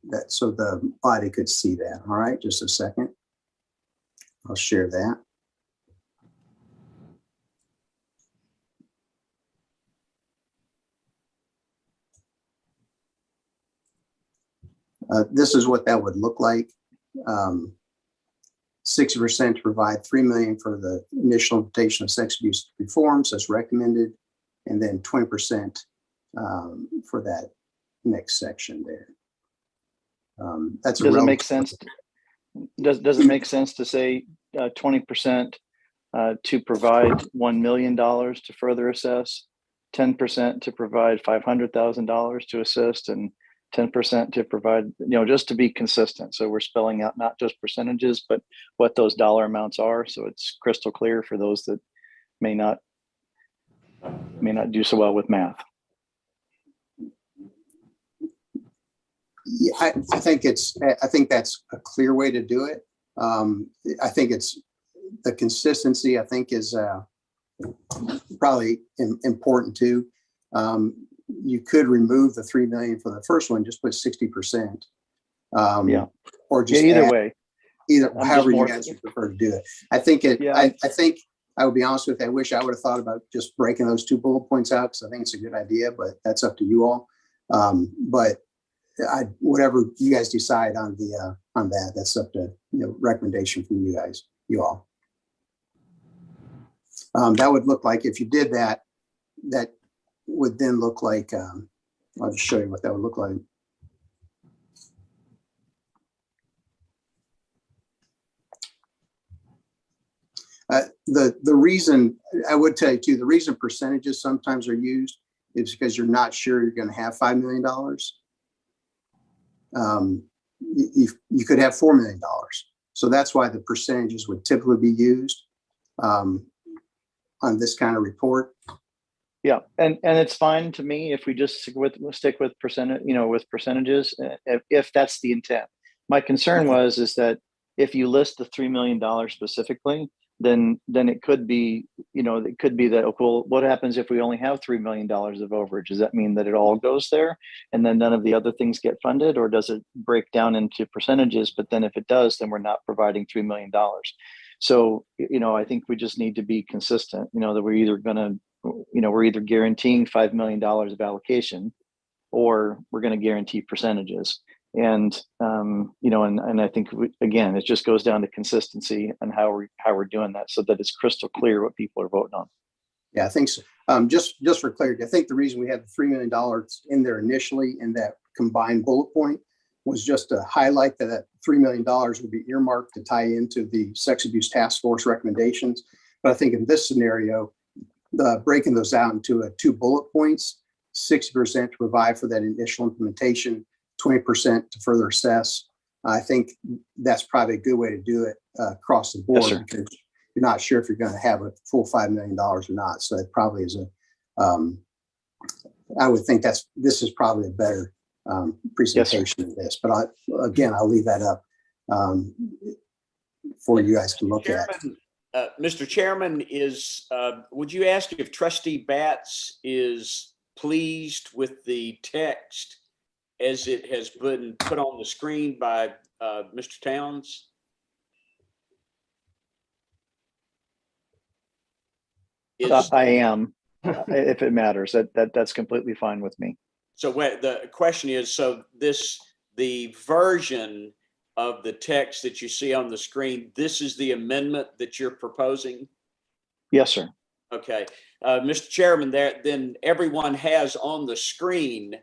L: that, so the body could see that. All right, just a second. I'll share that. This is what that would look like. 60% to provide $3 million for the initial implementation of sex abuse reforms as recommended, and then 20% for that next section there. Does it make sense?
N: Does it make sense to say 20% to provide $1 million to further assess, 10% to provide $500,000 to assist, and 10% to provide, just to be consistent. So we're spelling out not just percentages, but what those dollar amounts are. So it's crystal clear for those that may not do so well with math.
L: Yeah, I think that's a clear way to do it. I think it's the consistency, I think, is probably important too. You could remove the $3 million for the first one, just put 60%. Or just
N: either way,
L: however you guys would prefer to do it. I think I think I would be honest with you. I wish I would have thought about just breaking those 2 bullet points out, because I think it's a good idea, but that's up to you all. But whatever you guys decide on that, that's up to recommendation from you all. That would look like, if you did that, that would then look like, I'll just show you what that would look like. The reason, I would tell you too, the reason percentages sometimes are used is because you're not sure you're going to have $5 million. You could have $4 million. So that's why the percentages would typically be used on this kind of report.
N: Yeah, and it's fine to me if we just stick with percentage, with percentages, if that's the intent. My concern is that if you list the $3 million specifically, then it could be, it could be that, well, what happens if we only have $3 million of overage? Does that mean that it all goes there and then none of the other things get funded, or does it break down into percentages? But then if it does, then we're not providing $3 million. So, I think we just need to be consistent, that we're either going to, we're either guaranteeing $5 million of allocation, or we're going to guarantee percentages. And, and I think, again, it just goes down to consistency and how we're doing that so that it's crystal clear what people are voting on.
L: Yeah, I think so. Just for clarity, I think the reason we had the $3 million in there initially in that combined bullet point was just to highlight that $3 million would be earmarked to tie into the sex abuse task force recommendations. But I think in this scenario, breaking those out into 2 bullet points, 60% to provide for that initial implementation, 20% to further assess. I think that's probably a good way to do it across the board,
N: Yes,
L: because you're not sure if you're going to have a full $5 million or not. So it probably is I would think this is probably a better presentation of this. But I'll leave that up for you guys to look at.
I: Mr. Chairman, would you ask if Trustee Batts is pleased with the text as it has been put on the screen by Mr. Towns?
N: I am, if it matters. That's completely fine with me.
I: So the question is, the version of the text that you see on the screen, this is the amendment that you're proposing?
N: Yes, sir.
I: Okay. Mr. Chairman, then everyone has on the screen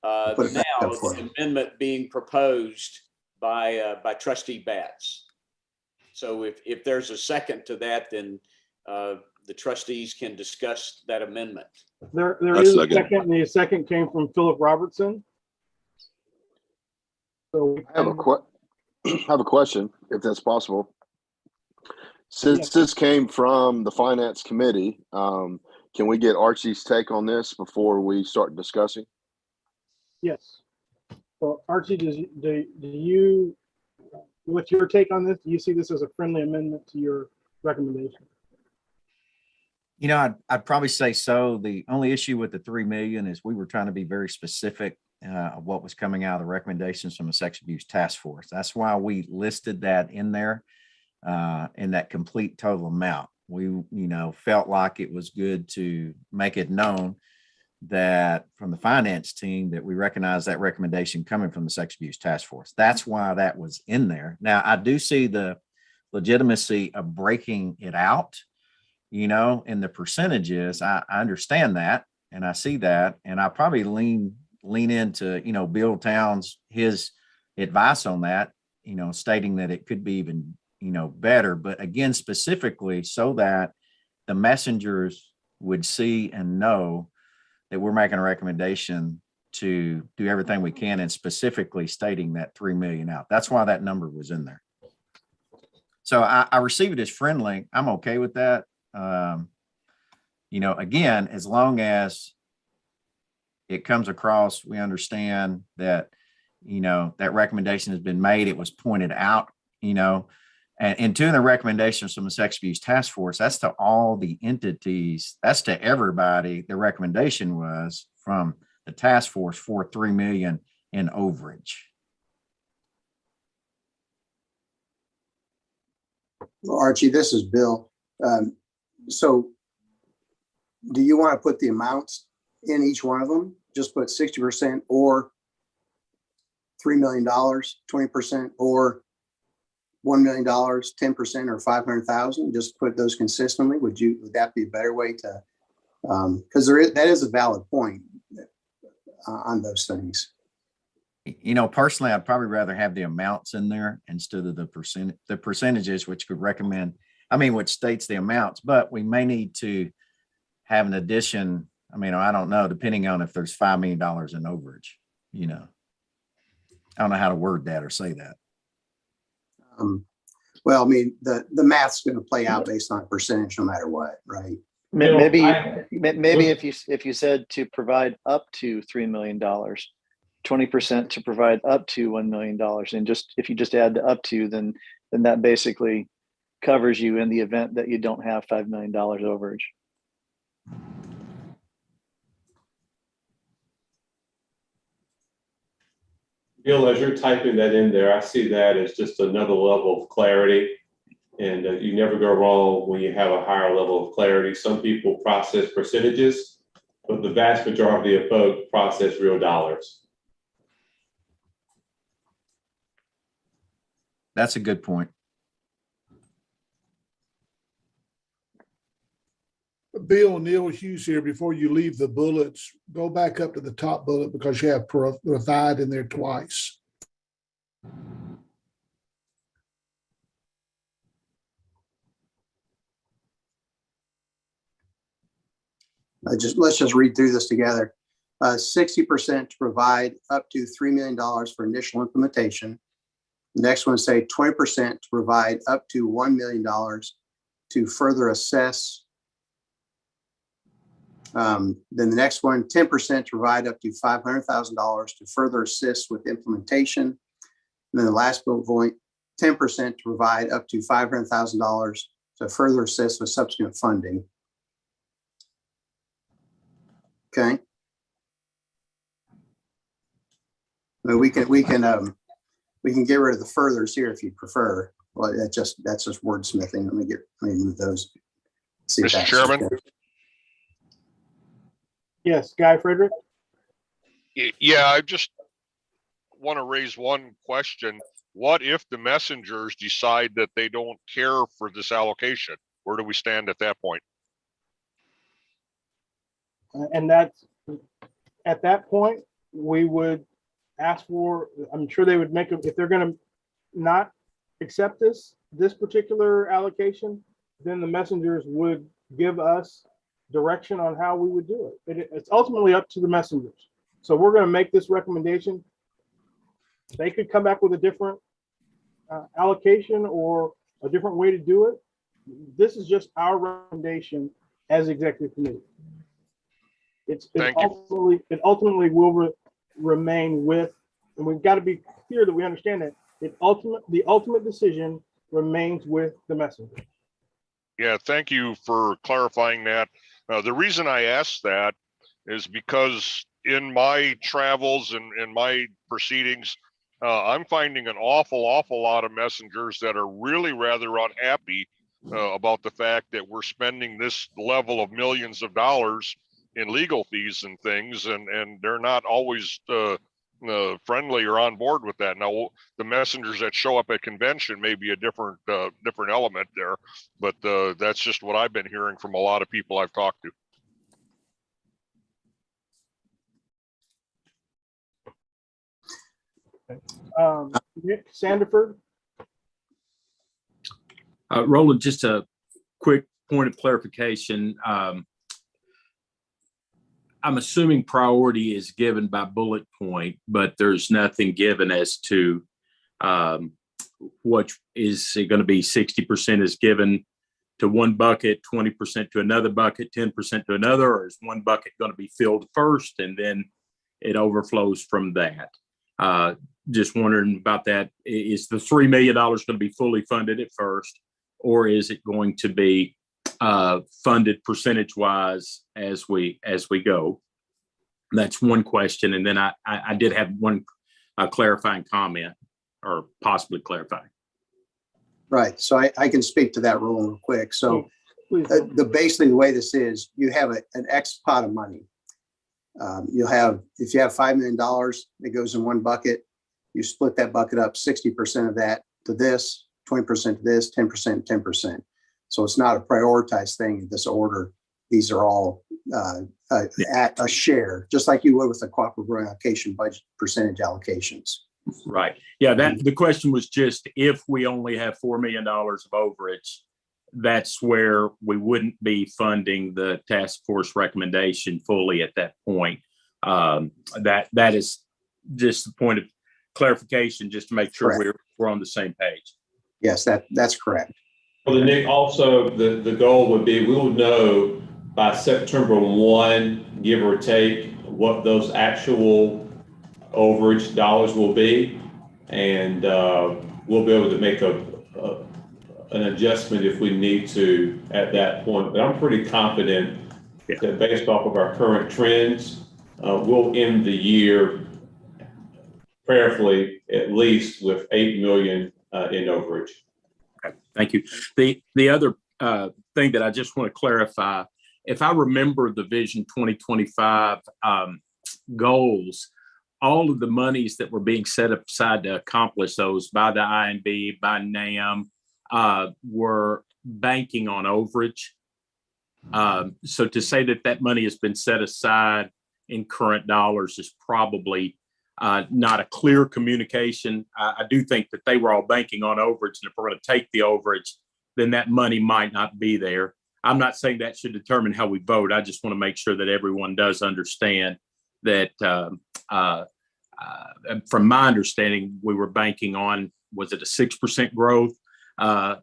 I: now the amendment being proposed by Trustee Batts. So if there's a second to that, then the trustees can discuss that amendment.
A: There is a second, and the second came from Philip Robertson. So
O: I have a question, if that's possible. Since this came from the Finance Committee, can we get Archie's take on this before we start discussing?
A: Yes. So Archie, do you, what's your take on this? Do you see this as a friendly amendment to your recommendation?
C: I'd probably say so. The only issue with the 3 million is we were trying to be very specific of what was coming out of the recommendations from the Sex Abuse Task Force. That's why we listed that in there in that complete total amount. We, felt like it was good to make it known that from the finance team that we recognize that recommendation coming from the Sex Abuse Task Force. That's why that was in there. Now, I do see the legitimacy of breaking it out, in the percentages. I understand that, and I see that, and I probably lean into, Bill Towns, his advice on that, stating that it could be even, better. But again, specifically so that the messengers would see and know that we're making a recommendation to do everything we can, and specifically stating that 3 million out. That's why that number was in there. So I receive it as friendly. I'm okay with that. Again, as long as it comes across, we understand that, that recommendation has been made, it was pointed out, and two of the recommendations from the Sex Abuse Task Force, that's to all the entities, that's to everybody. The recommendation was from the task force for 3 million in overage.
L: Well, Archie, this is Bill. So do you want to put the amounts in each one of them? Just put 60% or $3 million, 20%, or $1 million, 10%, or 500,000? Just put those consistently. Would that be a better way to, because that is a valid point on those things.
C: Personally, I'd probably rather have the amounts in there instead of the percentages, which could which states the amounts, but we may need to have an addition. I don't know, depending on if there's $5 million in overage, I don't know how to word that or say that.
L: Well, I mean, the math's going to play out based on percentage no matter what, right?
N: Maybe if you said to provide up to $3 million, 20% to provide up to $1 million, and if you just add the up to, then that basically covers you in the event that you don't have $5 million overage.
K: Bill, as you're typing that in there, I see that as just another level of clarity. And you never go wrong when you have a higher level of clarity. Some people process percentages, but the vast majority of folks process real dollars.
C: That's a good point.
P: Bill, Neil Hughes here. Before you leave the bullets, go back up to the top bullet because you have provide in there twice.
L: Let's just read through this together. 60% to provide up to $3 million for initial implementation. The next one say 20% to provide up to $1 million to further assess. Then the next one, 10% to provide up to $500,000 to further assist with implementation. And then the last bullet point, 10% to provide up to $500,000 to further assist with subsequent funding. Okay. Well, we can get rid of the furthers here if you prefer. Well, that's just wordsmithing. Let me move those.
Q: Mr. Chairman.
L: Okay.
A: Yes, Guy Frederick.
Q: Yeah, I just want to raise one question. What if the messengers decide that they don't care for this allocation? Where do we stand at that point?
A: And that's at that point, we would ask for, I'm sure they would make them, if they're going to not accept this particular allocation, then the messengers would give us direction on how we would do it. It's ultimately up to the messengers. So we're going to make this recommendation. They could come back with a different allocation or a different way to do it. This is just our recommendation as executive committee. It ultimately will remain with, and we've got to be clear that we understand that the ultimate decision remains with the messenger.
Q: Yeah, thank you for clarifying that. The reason I asked that is because in my travels and in my proceedings, I'm finding an awful lot of messengers that are really rather unhappy about the fact that we're spending this level of millions of dollars in legal fees and things, and they're not always friendly or on board with that. Now, the messengers that show up at convention may be a different element there, but that's just what I've been hearing from a lot of people I've talked
A: to. Nick Sandiford.
E: Roland, just a quick point of clarification. I'm assuming priority is given by bullet point, but there's nothing given as to what is it going to be. 60% is given to one bucket, 20% to another bucket, 10% to another, or is one bucket going to be filled first and then it overflows from that? Just wondering about that. Is the $3 million going to be fully funded at first, or is it going to be funded percentage-wise as we go? That's one question. And then I did have one clarifying comment, or possibly clarifying.
L: Right. So I can speak to that real quick. So basically the way this is, you have an X pot of money. You'll have, if you have $5 million that goes in one bucket, you split that bucket up, 60% of that to this, 20% to this, 10%, 10%. So it's not a prioritized thing in this order. These are all at a share, just like you would with the cooperative growing allocation budget percentage allocations.
E: Right. Yeah. The question was just if we only have $4 million of overage, that's where we wouldn't be funding the task force recommendation fully at that point. That is just the point of clarification, just to make sure we're on the same page.
L: Yes, that's correct.
K: Well, Nick, also the goal would be we will know by September 1, give or take, what those actual overage dollars will be. And we'll be able to make an adjustment if we need to at that point. But I'm pretty confident that based off of our current trends, we'll end the year prayerfully at least with 8 million in overage.
E: Okay, thank you. The other thing that I just want to clarify, if I remember the Vision 2025 goals, all of the monies that were being set aside to accomplish those by the INB, by NAM, were banking on overage. So to say that that money has been set aside in current dollars is probably not a clear communication. I do think that they were all banking on overage, and if we're going to take the overage, then that money might not be there. I'm not saying that should determine how we vote. I just want to make sure that everyone does understand that from my understanding, we were banking on, was it a 6% growth of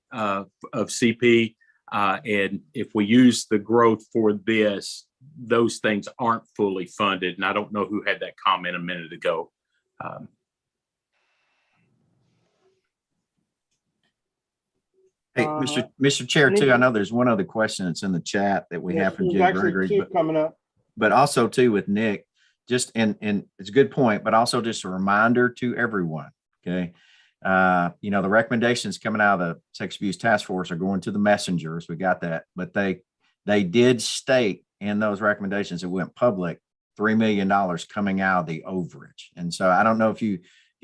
E: CP? And if we use the growth for this, those things aren't fully funded. And I don't know who had that comment a minute ago.
C: Hey, Mr. Chair, too, I know there's one other question that's in the chat that we have from
A: there's
C: Jim
A: actually
C: Gregory,
A: two coming up.
C: but also too with Nick, just, and it's a good point, but also just a reminder to everyone, okay? You know, the recommendations coming out of the Sex Abuse Task Force are going to the messengers. We got that, but they did state in those recommendations that went public, $3 million coming out of the overage. And so I don't know if you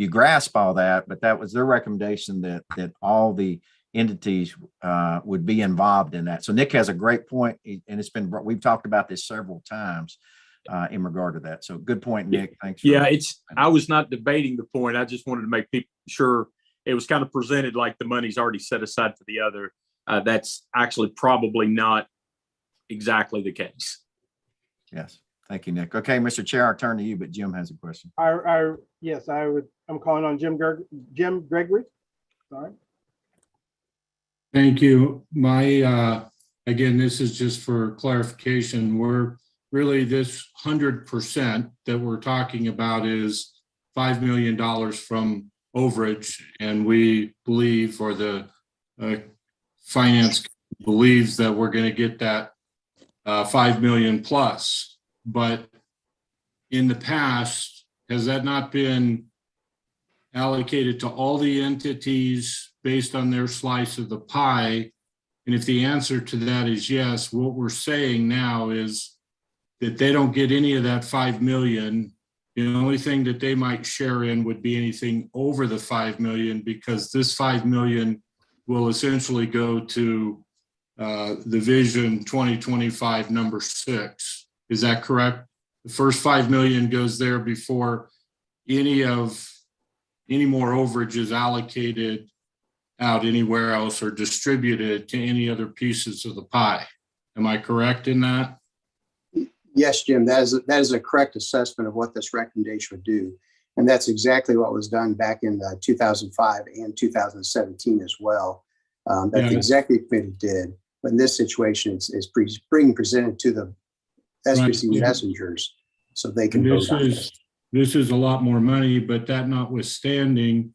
C: grasp all that, but that was their recommendation that all the entities would be involved in that. So Nick has a great point, and we've talked about this several times in regard to that. So good point, Nick. Thanks.
E: I was not debating the point. I just wanted to make people sure it was kind of presented like the money's already set aside for the other. That's actually probably not exactly the case.
C: Yes. Thank you, Nick. Okay, Mr. Chair, I'll turn to you, but Jim has a question.
A: Yes, I'm calling on Jim Gregory. Sorry.
H: Thank you. Again, this is just for clarification. We're really, this 100% that we're talking about is $5 million from overage. And we believe, or the finance believes, that we're going to get that 5 million plus. But in the past, has that not been allocated to all the entities based on their slice of the pie? And if the answer to that is yes, what we're saying now is that they don't get any of that 5 million. The only thing that they might share in would be anything over the 5 million, because this 5 million will essentially go to the Vision 2025 number 6. Is that correct? The first 5 million goes there before any more overage is allocated out anywhere else or distributed to any other pieces of the pie. Am I correct in that?
L: Yes, Jim, that is a correct assessment of what this recommendation would do. And that's exactly what was done back in 2005 and 2017 as well, that the Executive Committee did. But in this situation, it's being presented to the SBC messengers so they can vote on this.
H: This is a lot more money, but that notwithstanding,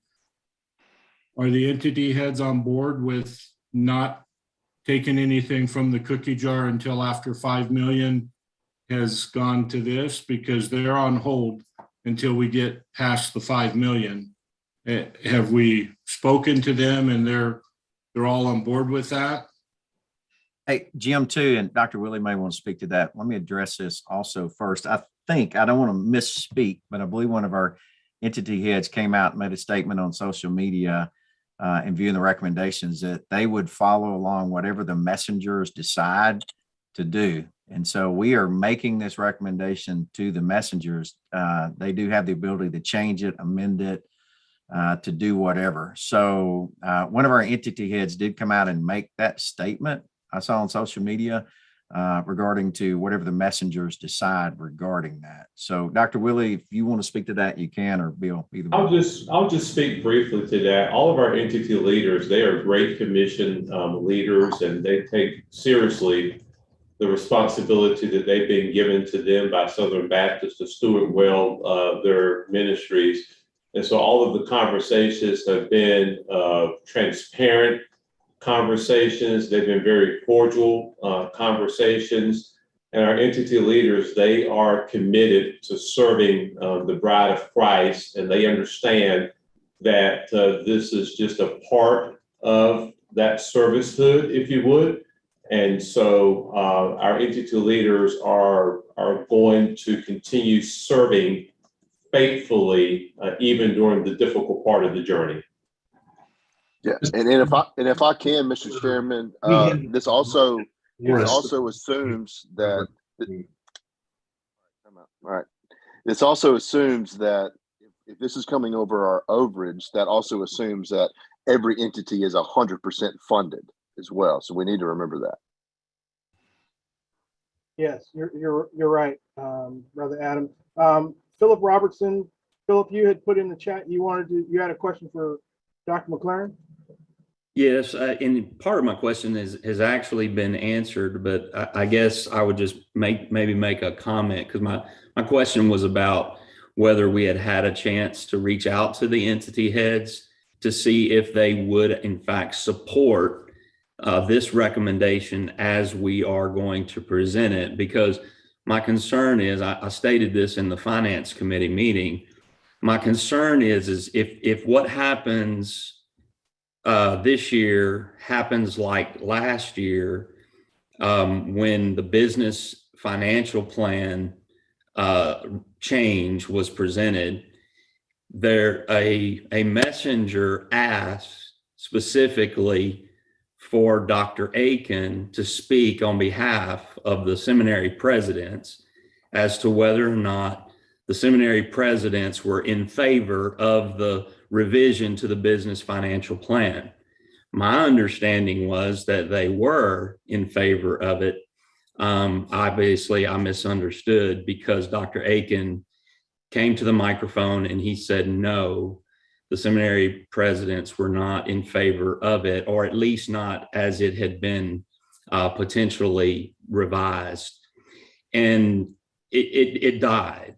H: are the entity heads on board with not taking anything from the cookie jar until after 5 million has gone to this? Because they're on hold until we get past the 5 million. Have we spoken to them and they're all on board with that?
C: Hey, Jim, too, and Dr. Willie may want to speak to that. Let me address this also first. I don't want to misspeak, but I believe one of our entity heads came out and made a statement on social media in viewing the recommendations that they would follow along whatever the messengers decide to do. And so we are making this recommendation to the messengers. They do have the ability to change it, amend it, to do whatever. So one of our entity heads did come out and make that statement. I saw on social media. regarding to whatever the messengers decide regarding that. So Dr. Willie, if you want to speak to that, you can, or Bill, either way.
K: I'll just speak briefly to that. All of our entity leaders, they are great commission leaders, and they take seriously the responsibility that they've been given to them by Southern Baptist to steward well their ministries. And so all of the conversations have been transparent conversations. They've been very cordial conversations. And our entity leaders, they are committed to serving the bride of Christ, and they understand that this is just a part of that servicehood, if you would. And so our entity leaders are going to continue serving faithfully, even during the difficult part of the journey.
O: Yeah, and if I can, Mr. Chairman, this also assumes that. All right, this also assumes that if this is coming over our overage, that also assumes that every entity is 100% funded as well. So we need to remember that.
A: Yes, you're right, Brother Adam. Philip Robertson. Philip, you had put in the chat you had a question for Dr. McLaren.
R: Yes, and part of my question has actually been answered, but I guess I would just maybe make a comment, because my question was about whether we had a chance to reach out to the entity heads to see if they would in fact support this recommendation as we are going to present it. Because my concern is, I stated this in the Finance Committee meeting, my concern is if what happens this year happens like last year, when the business financial plan change was presented, a messenger asked specifically for Dr. Aiken to speak on behalf of the seminary presidents as to whether or not the seminary presidents were in favor of the revision to the business financial plan. My understanding was that they were in favor of it. Obviously, I misunderstood, because Dr. Aiken came to the microphone and he said, no, the seminary presidents were not in favor of it, or at least not as it had been potentially revised. And it died,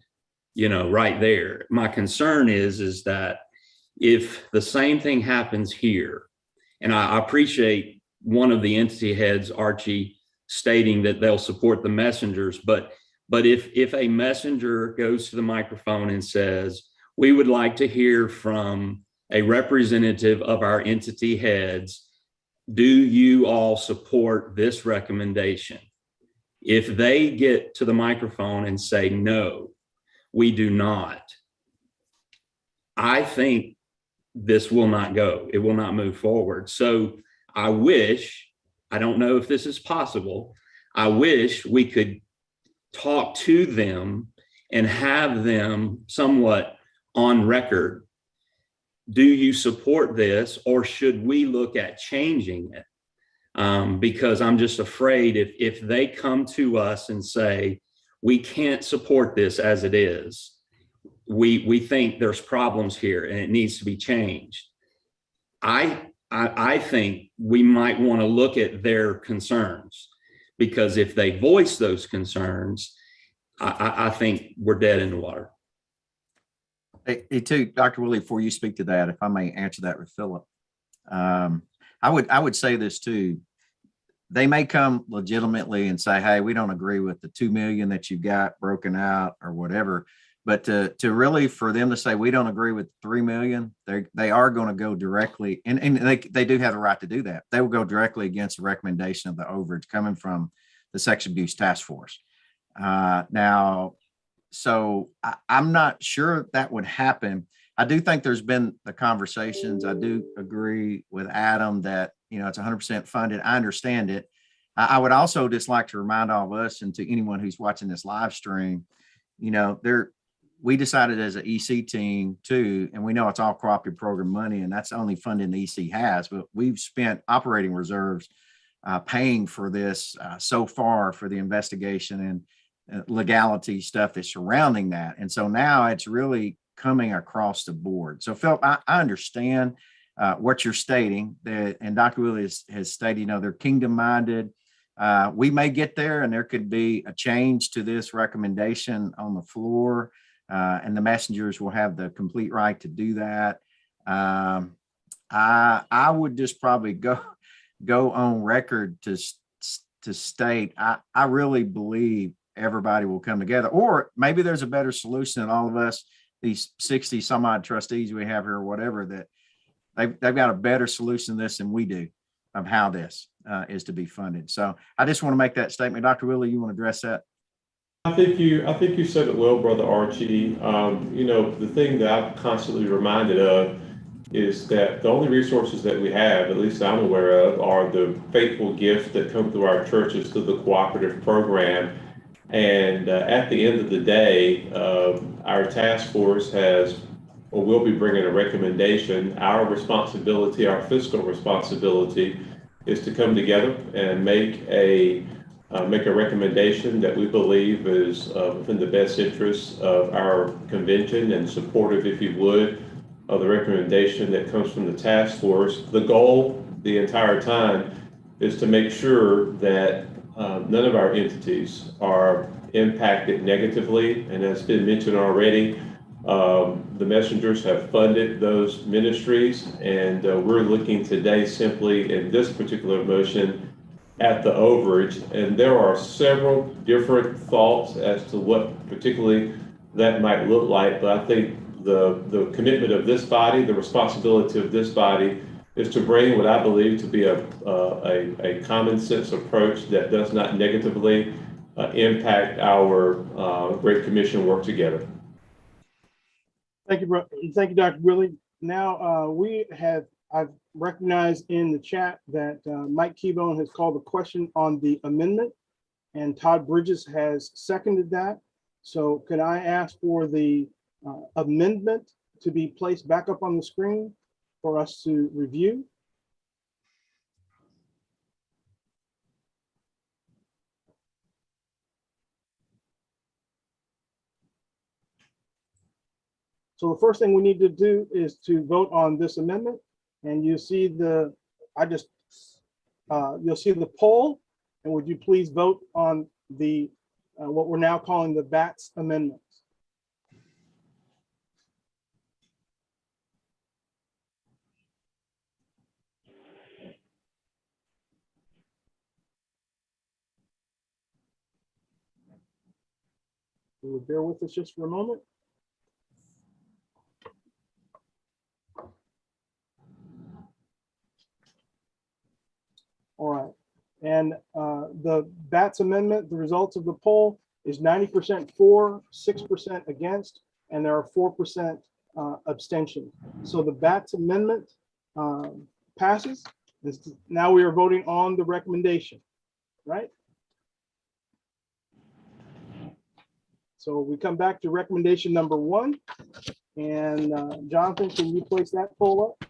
R: right there. My concern is that if the same thing happens here, and I appreciate one of the entity heads, Archie, stating that they'll support the messengers, but if a messenger goes to the microphone and says, we would like to hear from a representative of our entity heads, do you all support this recommendation? If they get to the microphone and say, no, we do not, I think this will not go. It will not move forward. So I don't know if this is possible, I wish we could talk to them and have them somewhat on record. Do you support this, or should we look at changing it? Because I'm just afraid if they come to us and say, we can't support this as it is, we think there's problems here and it needs to be changed. I think we might want to look at their concerns, because if they voice those concerns, I think we're dead in the water.
C: Hey, too, Dr. Willie, before you speak to that, if I may answer that with Philip, I would say this too. They may come legitimately and say, hey, we don't agree with the 2 million that you've got broken out or whatever. But to really, for them to say, we don't agree with 3 million, they are going to go directly, and they do have the right to do that. They will go directly against the recommendation of the overage coming from the Sex Abuse Task Force. Now, so I'm not sure that would happen. I do think there's been the conversations. I do agree with Adam that, it's 100% funded. I understand it. I would also just like to remind all of us, and to anyone who's watching this live stream, we decided as an EC team too, and we know it's all cooperative program money, and that's the only funding the EC has, but we've spent operating reserves paying for this so far for the investigation and legality stuff that's surrounding that. And so now it's really coming across the board. So Philip, I understand what you're stating, that, and Dr. Willie has stated, you know, they're kingdom minded. We may get there and there could be a change to this recommendation on the floor, and the messengers will have the complete right to do that. I would just probably go on record to state, I really believe everybody will come together, or maybe there's a better solution than all of us, these 60 some odd trustees we have here or whatever, that they've got a better solution to this than we do of how this is to be funded. So I just want to make that statement. Dr. Willie, you want to address that?
K: I think you said it well, Brother Archie. You know, the thing that I'm constantly reminded of is that the only resources that we have, at least I'm aware of, are the faithful gifts that come through our churches through the cooperative program. And at the end of the day, our task force has or will be bringing a recommendation. Our responsibility, our fiscal responsibility, is to come together and make a recommendation that we believe is within the best interests of our convention and supportive, if you would, of the recommendation that comes from the task force. The goal the entire time is to make sure that none of our entities are impacted negatively. And as has been mentioned already, the messengers have funded those ministries, and we're looking today simply in this particular motion at the overage. And there are several different thoughts as to what particularly that might look like, but I think the commitment of this body, the responsibility of this body, is to bring what I believe to be a common sense approach that does not negatively impact our Great Commission work together.
A: Thank you, bro. Thank you, Dr. Willie. Now I've recognized in the chat that Mike Keybone has called a question on the amendment, and Todd Bridges has seconded that. So could I ask for the amendment to be placed back up on the screen for us to review? So the first thing we need to do is to vote on this amendment, and you see you'll see the poll, and would you please vote on the what we're now calling the BATS amendment? You would bear with us just for a moment. All right, and the BATS amendment, the results of the poll is 90% for, 6% against, and there are 4% abstention. So the BATS amendment passes. Now we are voting on the recommendation, right? So we come back to recommendation number 1, and Jonathan, can you place that poll up?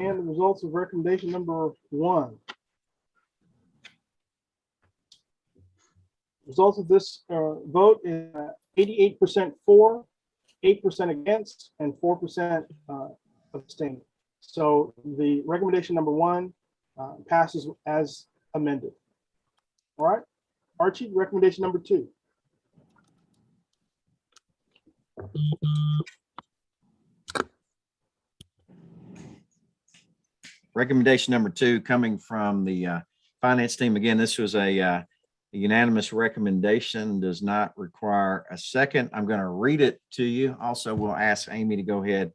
A: And the results of recommendation number 1. Results of this vote is 88% for, 8% against, and 4% abstaining. So the recommendation number 1 passes as amended. All right, Archie, recommendation number 2.
C: Recommendation number 2 coming from the finance team. Again, this was a unanimous recommendation, does not require a second. I'm going to read it to you. Also, we'll ask Amy to go ahead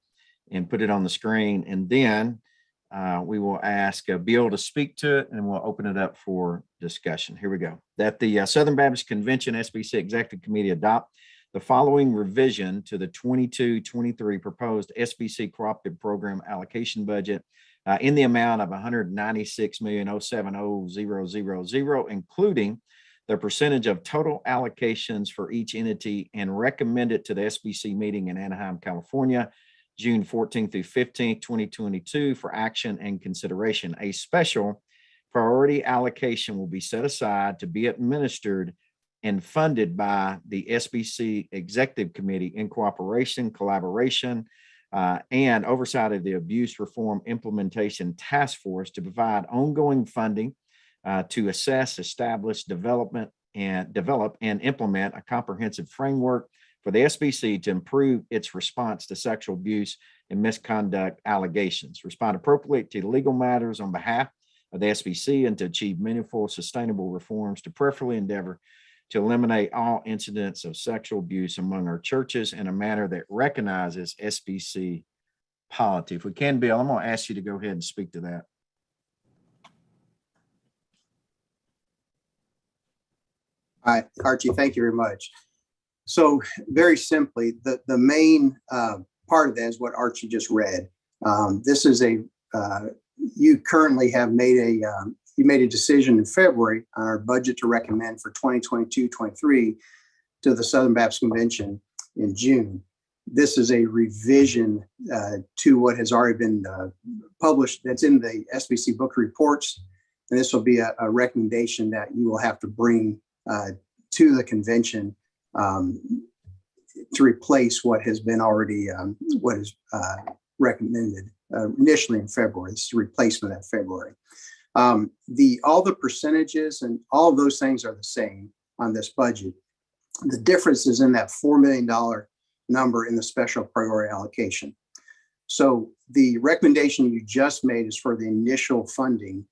C: and put it on the screen. And then we will ask Bill to speak to it, and we'll open it up for discussion. Here we go. That the Southern Baptist Convention SBC Executive Committee adopt the following revision to the 22-23 proposed SBC Cooperative Program allocation budget in the amount of $196,070,000, including the percentage of total allocations for each entity, and recommend it to the SBC meeting in Anaheim, California, June 14th through 15th, 2022 for action and consideration. A special priority allocation will be set aside to be administered and funded by the SBC Executive Committee in cooperation, collaboration, and oversight of the Abuse Reform Implementation Task Force to provide ongoing funding to assess, establish, develop, and implement a comprehensive framework for the SBC to improve its response to sexual abuse and misconduct allegations, respond appropriately to legal matters on behalf of the SBC, and to achieve meaningful, sustainable reforms to prayerfully endeavor to eliminate all incidents of sexual abuse among our churches in a manner that recognizes SBC polity. If we can, Bill, I'm going to ask you to go ahead and speak to that.
L: All right, Archie, thank you very much. So very simply, the main part of that is what Archie just read. This is you currently have made you made a decision in February on our budget to recommend for 2022-23 to the Southern Baptist Convention in June. This is a revision to what has already been published. That's in the SBC book reports. And this will be a recommendation that you will have to bring to the convention to replace what has been already, what is recommended initially in February. It's a replacement in February. All the percentages and all of those things are the same on this budget. The difference is in that $4 million number in the special priority allocation. So the recommendation you just made is for the initial funding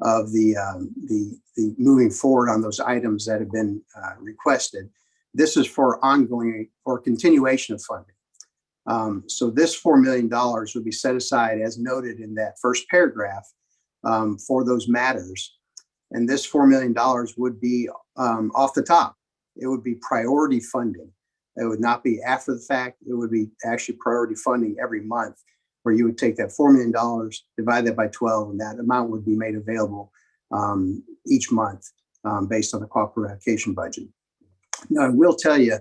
L: of the moving forward on those items that have been requested. This is for ongoing or continuation of funding. So this $4 million would be set aside as noted in that first paragraph for those matters. And this $4 million would be off the top. It would be priority funding. It would not be after the fact. It would be actually priority funding every month, where you would take that $4 million, divide that by 12, and that amount would be made available each month based on the cooperative allocation budget. Now, I will tell you,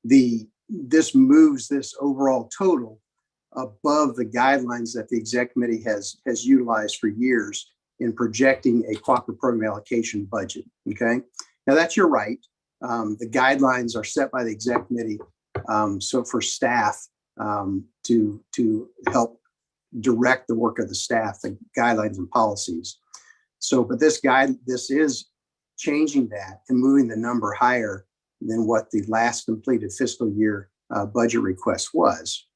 L: this moves this overall total above the guidelines that the exec committee has utilized for years in projecting a cooperative program allocation budget. Okay, now that's your right. The guidelines are set by the exec committee, so for staff to help direct the work of the staff, the guidelines and policies. So, but this is changing that and moving the number higher than what the last completed fiscal year budget request was.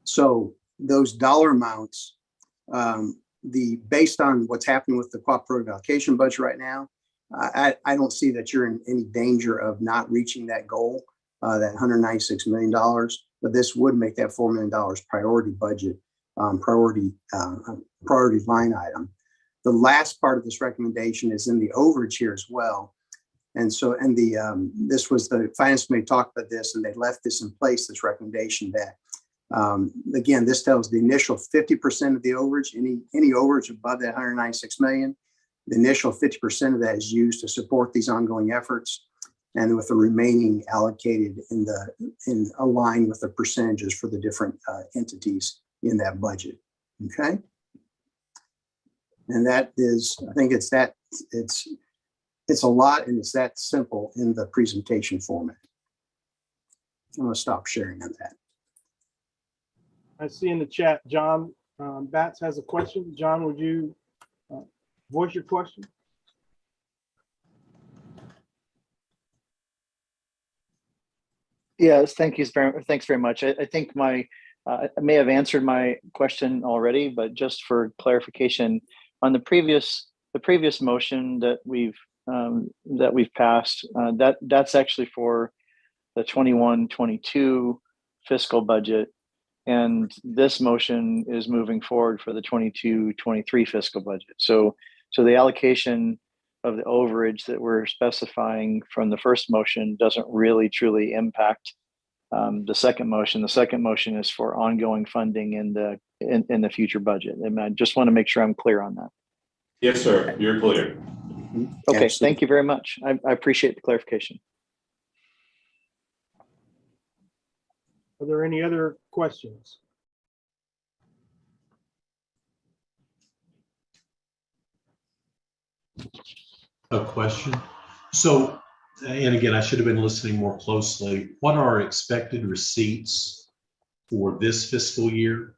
L: So those dollar amounts, based on what's happening with the cooperative allocation budget right now, I don't see that you're in any danger of not reaching that goal, that $196 million, but this would make that $4 million priority budget, priority line item. The last part of this recommendation is in the overage here as well. And so, this was the finance committee talked about this, and they left this in place, this recommendation that, again, this tells the initial 50% of the overage, any overage above that 196 million, the initial 50% of that is used to support these ongoing efforts, and with the remaining allocated in align with the percentages for the different entities in that budget. Okay. And that is, I think it's a lot, and it's that simple in the presentation format. I'm going to stop sharing on that.
A: I see in the chat, John Batts has a question. John, would you voice your question?
N: Yes, thanks very much. I think I may have answered my question already, but just for clarification, on the previous motion that we've passed, that's actually for the 21-22 fiscal budget. And this motion is moving forward for the 22-23 fiscal budget. So the allocation of the overage that we're specifying from the first motion doesn't really truly impact the second motion. The second motion is for ongoing funding in the future budget. And I just want to make sure I'm clear on that.
K: Yes, sir. You're clear.
N: Okay, thank you very much. I appreciate the clarification.
A: Are there any other questions?
M: A question. So, and again, I should have been listening more closely. What are expected receipts for this fiscal year?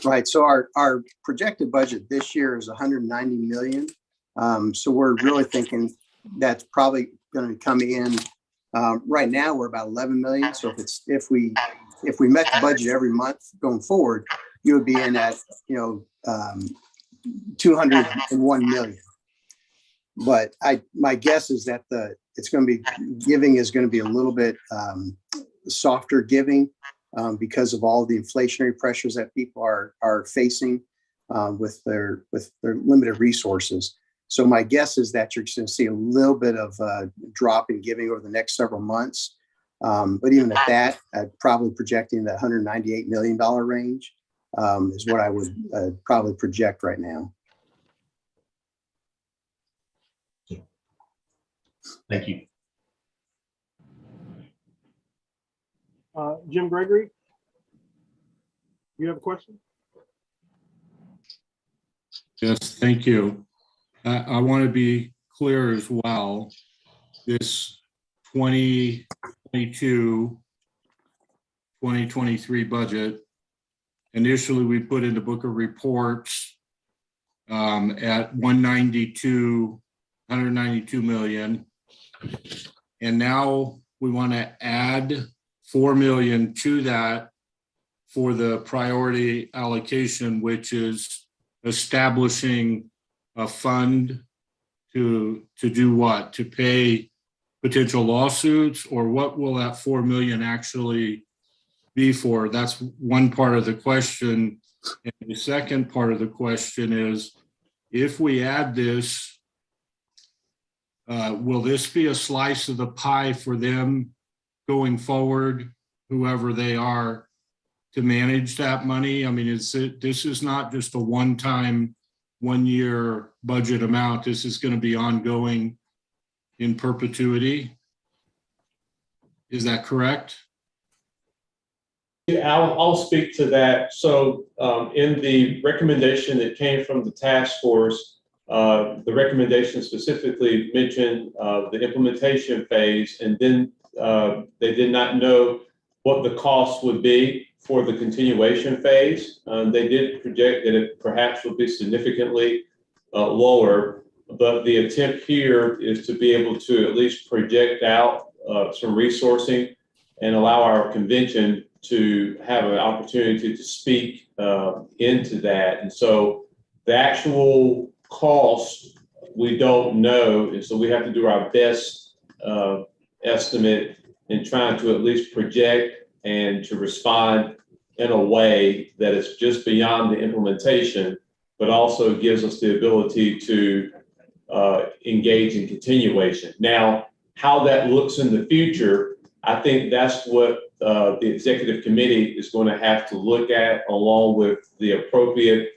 L: Right. So our projected budget this year is 190 million. So we're really thinking that's probably going to come in. Right now, we're about 11 million. So if we met the budget every month going forward, you would be in at 201 million. But my guess is that giving is going to be a little bit softer giving because of all the inflationary pressures that people are facing with their limited resources. So my guess is that you're going to see a little bit of a drop in giving over the next several months. But even at that, I'm probably projecting the $198 million range is what I would probably project right now.
M: Thank you.
A: Jim Gregory, you have a question?
H: Yes, thank you. I want to be clear as well. This 2022-2023 budget, initially we put in the book of reports at 192 million. And now we want to add 4 million to that for the priority allocation, which is establishing a fund to do what? To pay potential lawsuits, or what will that 4 million actually be for? That's one part of the question. And the second part of the question is, if we add this, will this be a slice of the pie for them going forward, whoever they are, to manage that money? I mean, this is not just a one-time, one-year budget amount. This is going to be ongoing in perpetuity. Is that correct?
K: Yeah, I'll speak to that. So in the recommendation that came from the task force, the recommendation specifically mentioned the implementation phase, and then they did not know what the cost would be for the continuation phase. They did project that it perhaps would be significantly lower, but the attempt here is to be able to at least project out some resourcing and allow our convention to have an opportunity to speak into that. And so the actual cost, we don't know. And so we have to do our best estimate in trying to at least project and to respond in a way that is just beyond the implementation, but also gives us the ability to engage in continuation. Now, how that looks in the future, I think that's what the executive committee is going to have to look at, along with the appropriate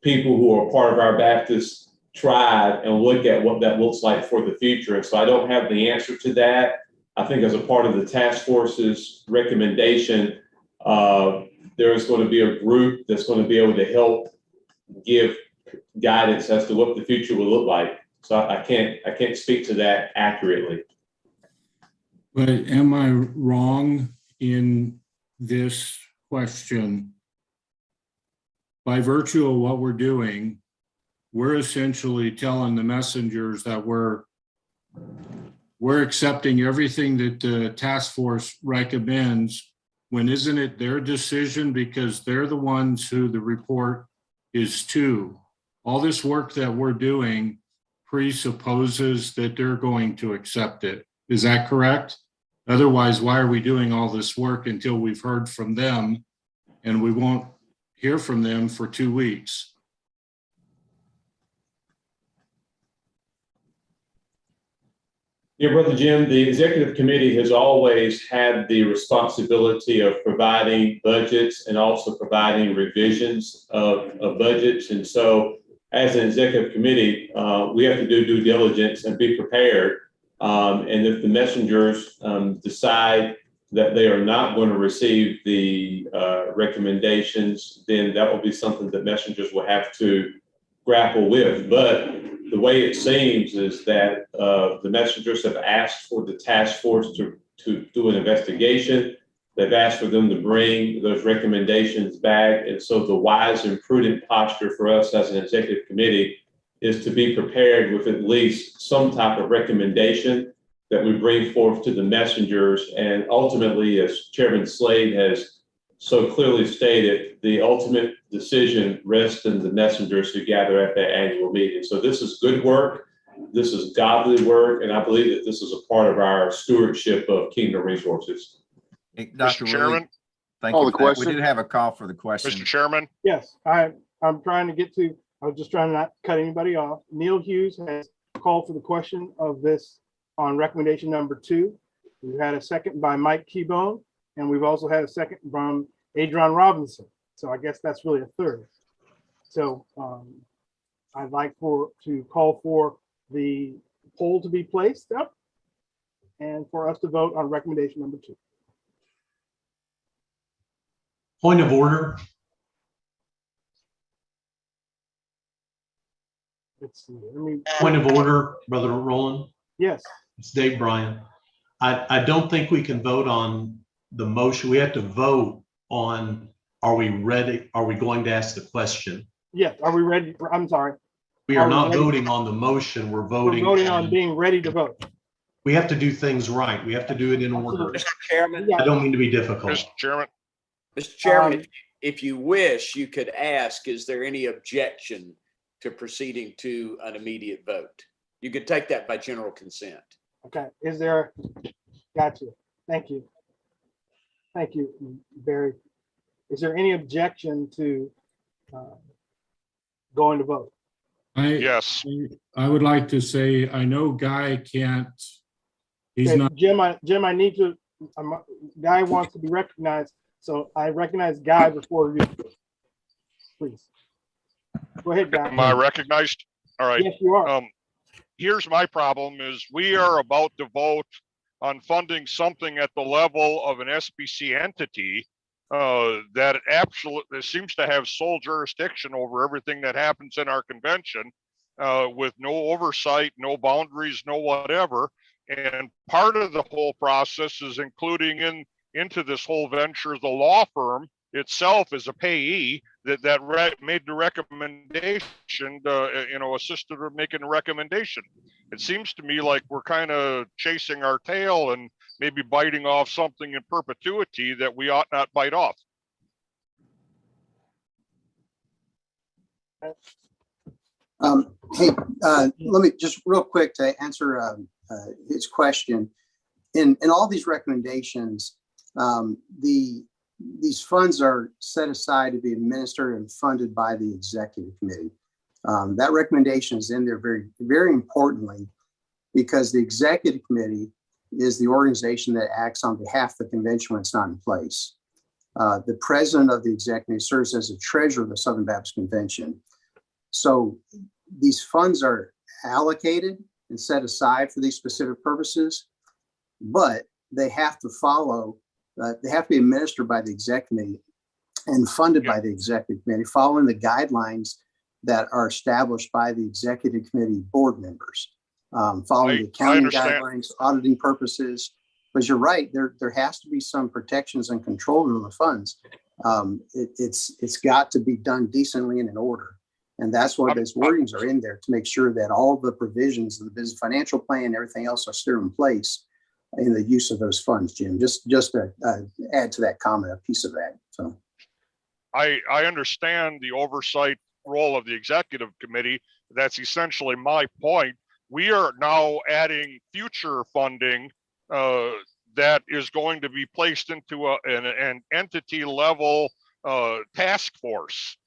K: people who are part of our Baptist tribe, and look at what that looks like for the future. And so I don't have the answer to that. I think as a part of the task force's recommendation, there's going to be a group that's going to be able to help give guidance as to what the future will look like. So I can't speak to that accurately.
H: But am I wrong in this question? By virtue of what we're doing, we're essentially telling the messengers that we're accepting everything that the task force recommends, when isn't it their decision, because they're the ones who the report is to? All this work that we're doing presupposes that they're going to accept it. Is that correct? Otherwise, why are we doing all this work until we've heard from them? And we won't hear from them for 2 weeks.
K: Yeah, Brother Jim, the executive committee has always had the responsibility of providing budgets and also providing revisions of budgets. And so as an executive committee, we have to do due diligence and be prepared. And if the messengers decide that they are not going to receive the recommendations, then that will be something that messengers will have to grapple with. But the way it seems is that the messengers have asked for the task force to do an investigation. They've asked for them to bring those recommendations back. And so the wise and prudent posture for us as an executive committee is to be prepared with at least some type of recommendation that we bring forth to the messengers. And ultimately, as Chairman Slade has so clearly stated, the ultimate decision rests in the messengers who gather at that annual meeting. So this is good work. This is godly work. And I believe that this is a part of our stewardship of kingdom resources.
C: Hey,
Q: Mr. Chairman?
C: Thank
O: Call
C: you.
O: the
C: for that.
O: question.
C: We did have a call for the question.
Q: Mr. Chairman?
A: Yes, I'm trying to get to, I was just trying to not cut anybody off. Neil Hughes has called for the question of this on recommendation number 2. We've had a second by Mike Keybone, and we've also had a second from Adrian Robinson. So I guess that's really a third. So I'd like to call for the poll to be placed up and for us to vote on recommendation number 2.
M: Point of order.
A: Let's see. Let me.
M: Point of order, Brother Roland.
A: Yes.
M: It's Dave Bryan. I don't think we can vote on the motion. We have to vote on, are we ready? Are we going to ask the question?
A: Yes. Are we ready? I'm sorry.
M: We are not voting on the motion. We're voting
A: on being ready to vote.
M: We have to do things right. We have to do it in order.
I: Mr. Chairman.
M: I don't mean to be difficult.
Q: Mr. Chairman?
I: Mr. Chairman, if you wish, you could ask, is there any objection to proceeding to an immediate vote? You could take that by general consent.
A: Okay. Is there? Gotcha. Thank you. Thank you, Barry. Is there any objection to going to vote?
Q: Yes.
H: I would like to say, I know Guy can't, he's
A: Okay,
H: not.
A: Jim, I need to, Guy wants to be recognized. So I recognize Guy before you. Please. Go ahead, Guy.
Q: Am I recognized? All right.
A: Yes, you are.
Q: Here's my problem is we are about to vote on funding something at the level of an SBC entity that absolutely seems to have sole jurisdiction over everything that happens in our convention with no oversight, no boundaries, no whatever. And part of the whole process is including into this whole venture, the law firm itself is a payee that made the recommendation, assisted with making the recommendation. It seems to me like we're kind of chasing our tail and maybe biting off something in perpetuity that we ought not bite off.
L: Hey, let me just real quick to answer his question. In all these recommendations, these funds are set aside to be administered and funded by the executive committee. That recommendation is in there very, very importantly, because the executive committee is the organization that acts on behalf of the convention when it's not in place. The president of the executive serves as the treasurer of the Southern Baptist Convention. So these funds are allocated and set aside for these specific purposes, but they have to follow, they have to be administered by the executive committee and funded by the executive committee, following the guidelines that are established by the executive committee board members, following the accounting guidelines, auditing purposes. Because you're right, there has to be some protections and control over the funds. It's got to be done decently and in order. And that's what those wordings are in there, to make sure that all the provisions of the business financial plan and everything else are still in place in the use of those funds, Jim. Just to add to that comment, a piece of that. So
Q: I understand the oversight role of the executive committee. That's essentially my point. We are now adding future funding that is going to be placed into an entity level task force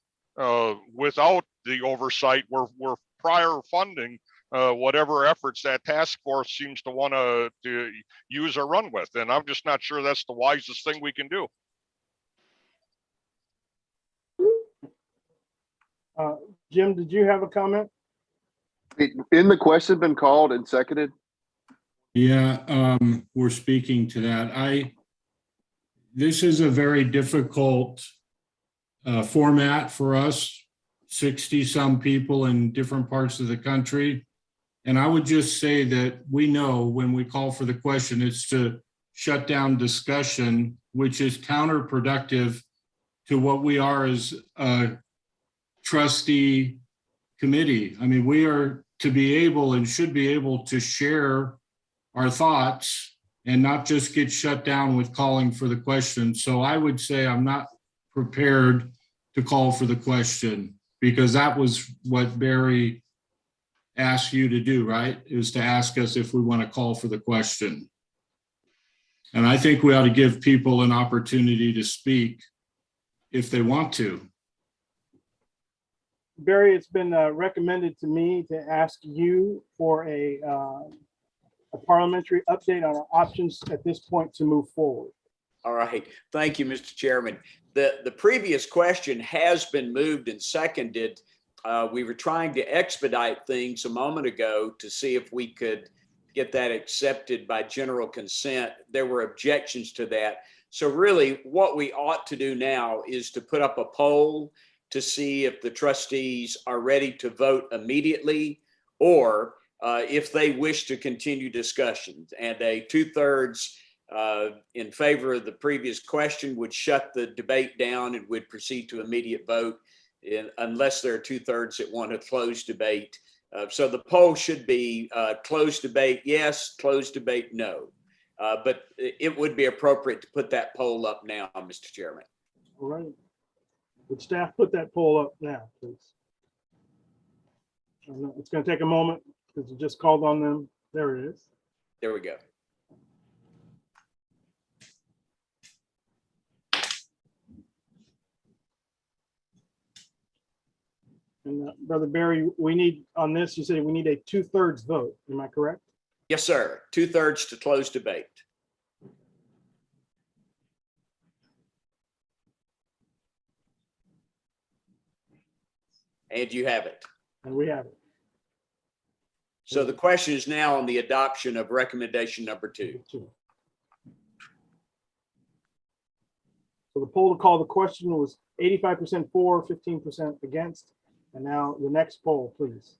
Q: without the oversight. We're prior funding whatever efforts that task force seems to want to use or run with. And I'm just not sure that's the wisest thing we can do.
A: Jim, did you have a comment?
O: In the question been called and seconded?
H: Yeah, we're speaking to that. This is a very difficult format for us, 60 some people in different parts of the country. And I would just say that we know when we call for the question, it's to shut down discussion, which is counterproductive to what we are as a trustee committee. I mean, we are to be able and should be able to share our thoughts and not just get shut down with calling for the question. So I would say I'm not prepared to call for the question, because that was what Barry asked you to do, right? Is to ask us if we want to call for the question. And I think we ought to give people an opportunity to speak if they want to.
A: Barry, it's been recommended to me to ask you for a parliamentary update on our options at this point to move forward.
I: All right. Thank you, Mr. Chairman. The previous question has been moved and seconded. We were trying to expedite things a moment ago to see if we could get that accepted by general consent. There were objections to that. So really what we ought to do now is to put up a poll to see if the trustees are ready to vote immediately, or if they wish to continue discussions. And a 2/3 in favor of the previous question would shut the debate down and would proceed to immediate vote, unless there are 2/3 that want to close debate. So the poll should be closed debate, yes, closed debate, no. But it would be appropriate to put that poll up now, Mr. Chairman.
A: All right. Would staff put that poll up now, please? It's going to take a moment because you just called on them. There it is.
I: There we go.
A: And Brother Barry, we need on this, you say we need a 2/3 vote. Am I correct?
I: Yes, sir. 2/3 to close debate. And you have it.
A: And we have it.
I: So the question is now on the adoption of recommendation number 2.
A: So the poll to call the question was 85% for, 15% against. And now the next poll, please.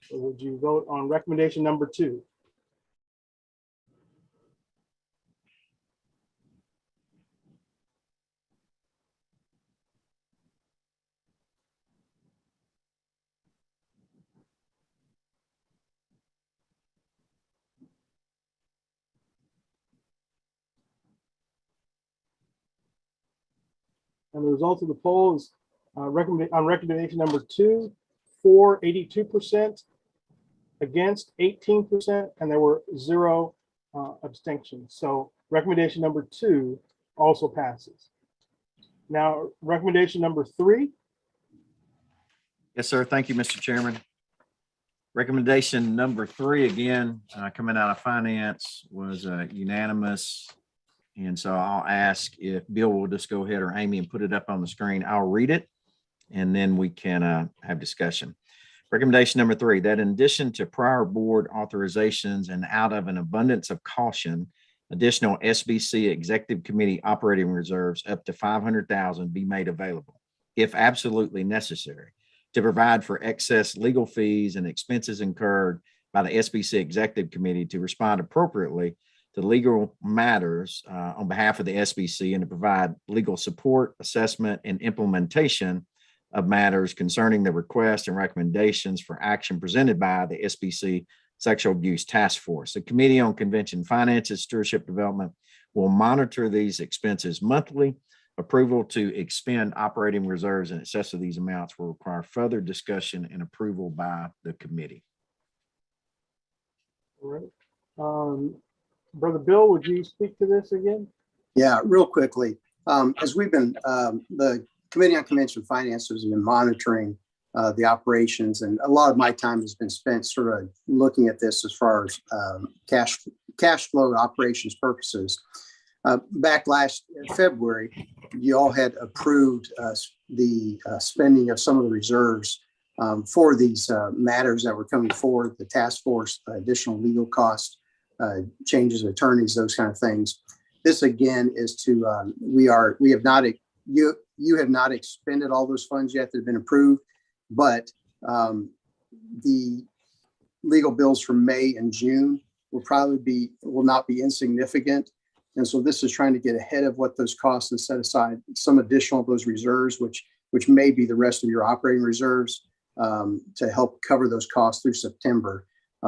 A: So would you vote on recommendation number 2? And the result of the poll is on recommendation number 2, for 82%, against 18%, and there were 0 abstentions. So recommendation number 2 also passes. Now, recommendation number 3.
C: Yes, sir. Thank you, Mr. Chairman. Recommendation number 3, again, coming out of finance, was unanimous. And so I'll ask if Bill will just go ahead, or Amy, and put it up on the screen. I'll read it and then we can have discussion. Recommendation number 3, that in addition to prior board authorizations and out of an abundance of caution, additional SBC Executive Committee operating reserves up to $500,000 be made available, if absolutely necessary, to provide for excess legal fees and expenses incurred by the SBC Executive Committee to respond appropriately to legal matters on behalf of the SBC, and to provide legal support, assessment, and implementation of matters concerning the requests and recommendations for action presented by the SBC Sexual Abuse Task Force. The Committee on Convention Finances, Stewardship Development will monitor these expenses monthly. Approval to expend operating reserves in excess of these amounts will require further discussion and approval by the committee.
A: All right. Brother Bill, would you speak to this again?
L: Yeah, real quickly. As we've been, the Committee on Convention Finances has been monitoring the operations, and a lot of my time has been spent sort of looking at this as far as cash flow operations purposes. Back last February, you all had approved the spending of some of the reserves for these matters that were coming forward, the task force, additional legal costs, changes of attorneys, those kind of things. This again is to you have not expended all those funds yet that have been approved, but the legal bills for May and June will not be insignificant. And so this is trying to get ahead of what those costs and set aside some additional of those reserves, which may be the rest of your operating reserves, to help cover those costs through September.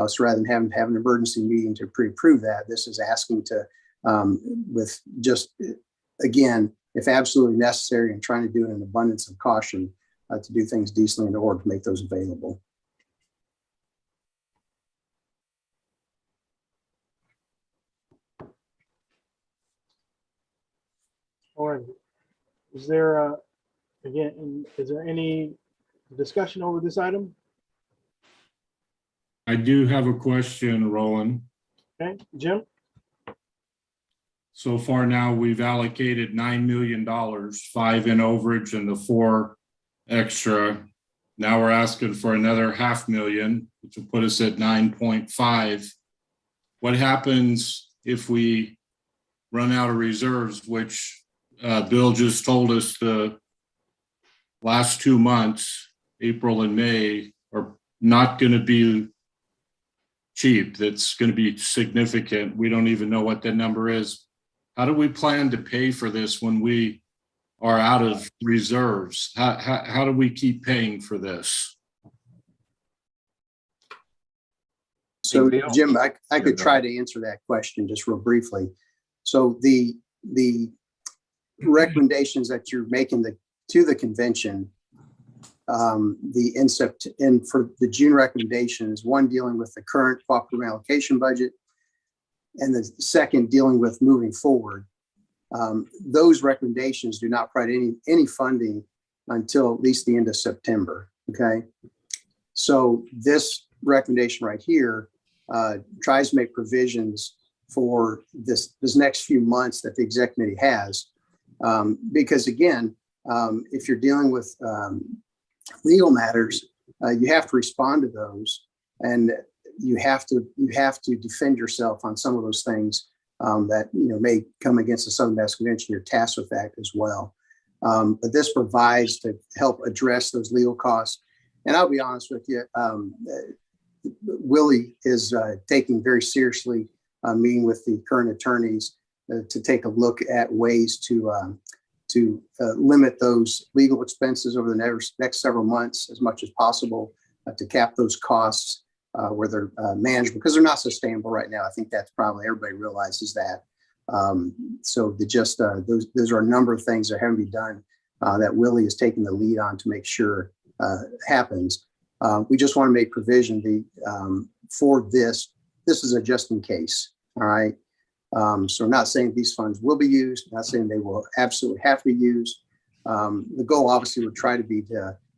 L: So rather than having to have an emergency meeting to pre-approve that, this is asking to, with just, again, if absolutely necessary, and trying to do it in an abundance of caution, to do things decently in order to make those available.
A: All right. Is there, again, is there any discussion over this item?
H: I do have a question, Roland.
A: Okay, Jim?
H: So far now, we've allocated $9 million, 5 in overage and the 4 extra. Now we're asking for another $500,000, which will put us at 9.5. What happens if we run out of reserves, which Bill just told us the last 2 months, April and May, are not going to be cheap. That's going to be significant. We don't even know what that number is. How do we plan to pay for this when we are out of reserves? How do we keep paying for this?
L: So Jim, I could try to answer that question just real briefly. So the recommendations that you're making to the convention, for the June recommendations, one dealing with the current cooperative allocation budget, and the second dealing with moving forward. Those recommendations do not provide any funding until at least the end of September. Okay, so this recommendation right here tries to make provisions for this next few months that the exec committee has, because again, if you're dealing with legal matters, you have to respond to those, and you have to defend yourself on some of those things that may come against the Southern Baptist Convention. You're tasked with that as well. But this provides to help address those legal costs. And I'll be honest with you, Willie is taking very seriously meeting with the current attorneys to take a look at ways to limit those legal expenses over the next several months as much as possible, to cap those costs where they're managed, because they're not sustainable right now. I think that's probably, everybody realizes that. So those are a number of things that haven't been done that Willie is taking the lead on to make sure happens. We just want to make provision for this. This is a just in case. All right. So we're not saying these funds will be used, not saying they will absolutely have to be used. The goal obviously would try to be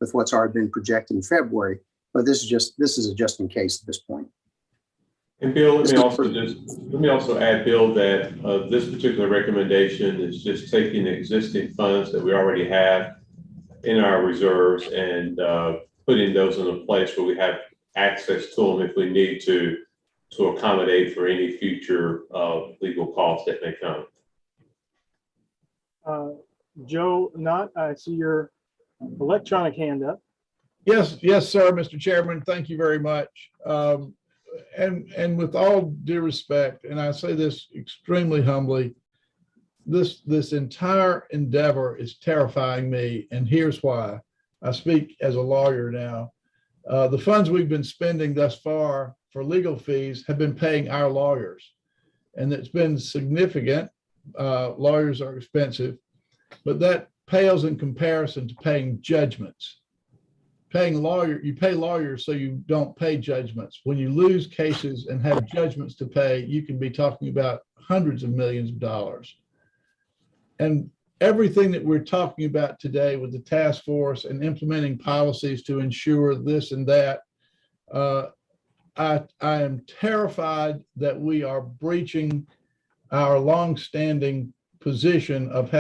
L: with what's already been projected in February, but this is a just in case at this point.
K: And Bill, let me also add, Bill, that this particular recommendation is just taking the existing funds that we already have in our reserves and putting those in a place where we have access to them if we need to accommodate for any future legal costs that may come.
A: Joe Knott, I see your electronic hand up.
J: Yes, sir, Mr. Chairman. Thank you very much. And with all due respect, and I say this extremely humbly, this entire endeavor is terrifying me, and here's why. I speak as a lawyer now. The funds we've been spending thus far for legal fees have been paying our lawyers, and it's been significant. Lawyers are expensive, but that pales in comparison to paying judgments. you pay lawyers so you don't pay judgments. When you lose cases and have judgments to pay, you can be talking about hundreds of millions of dollars. And everything that we're talking about today with the task force and implementing policies to ensure this and that, I am terrified that we are breaching our longstanding position of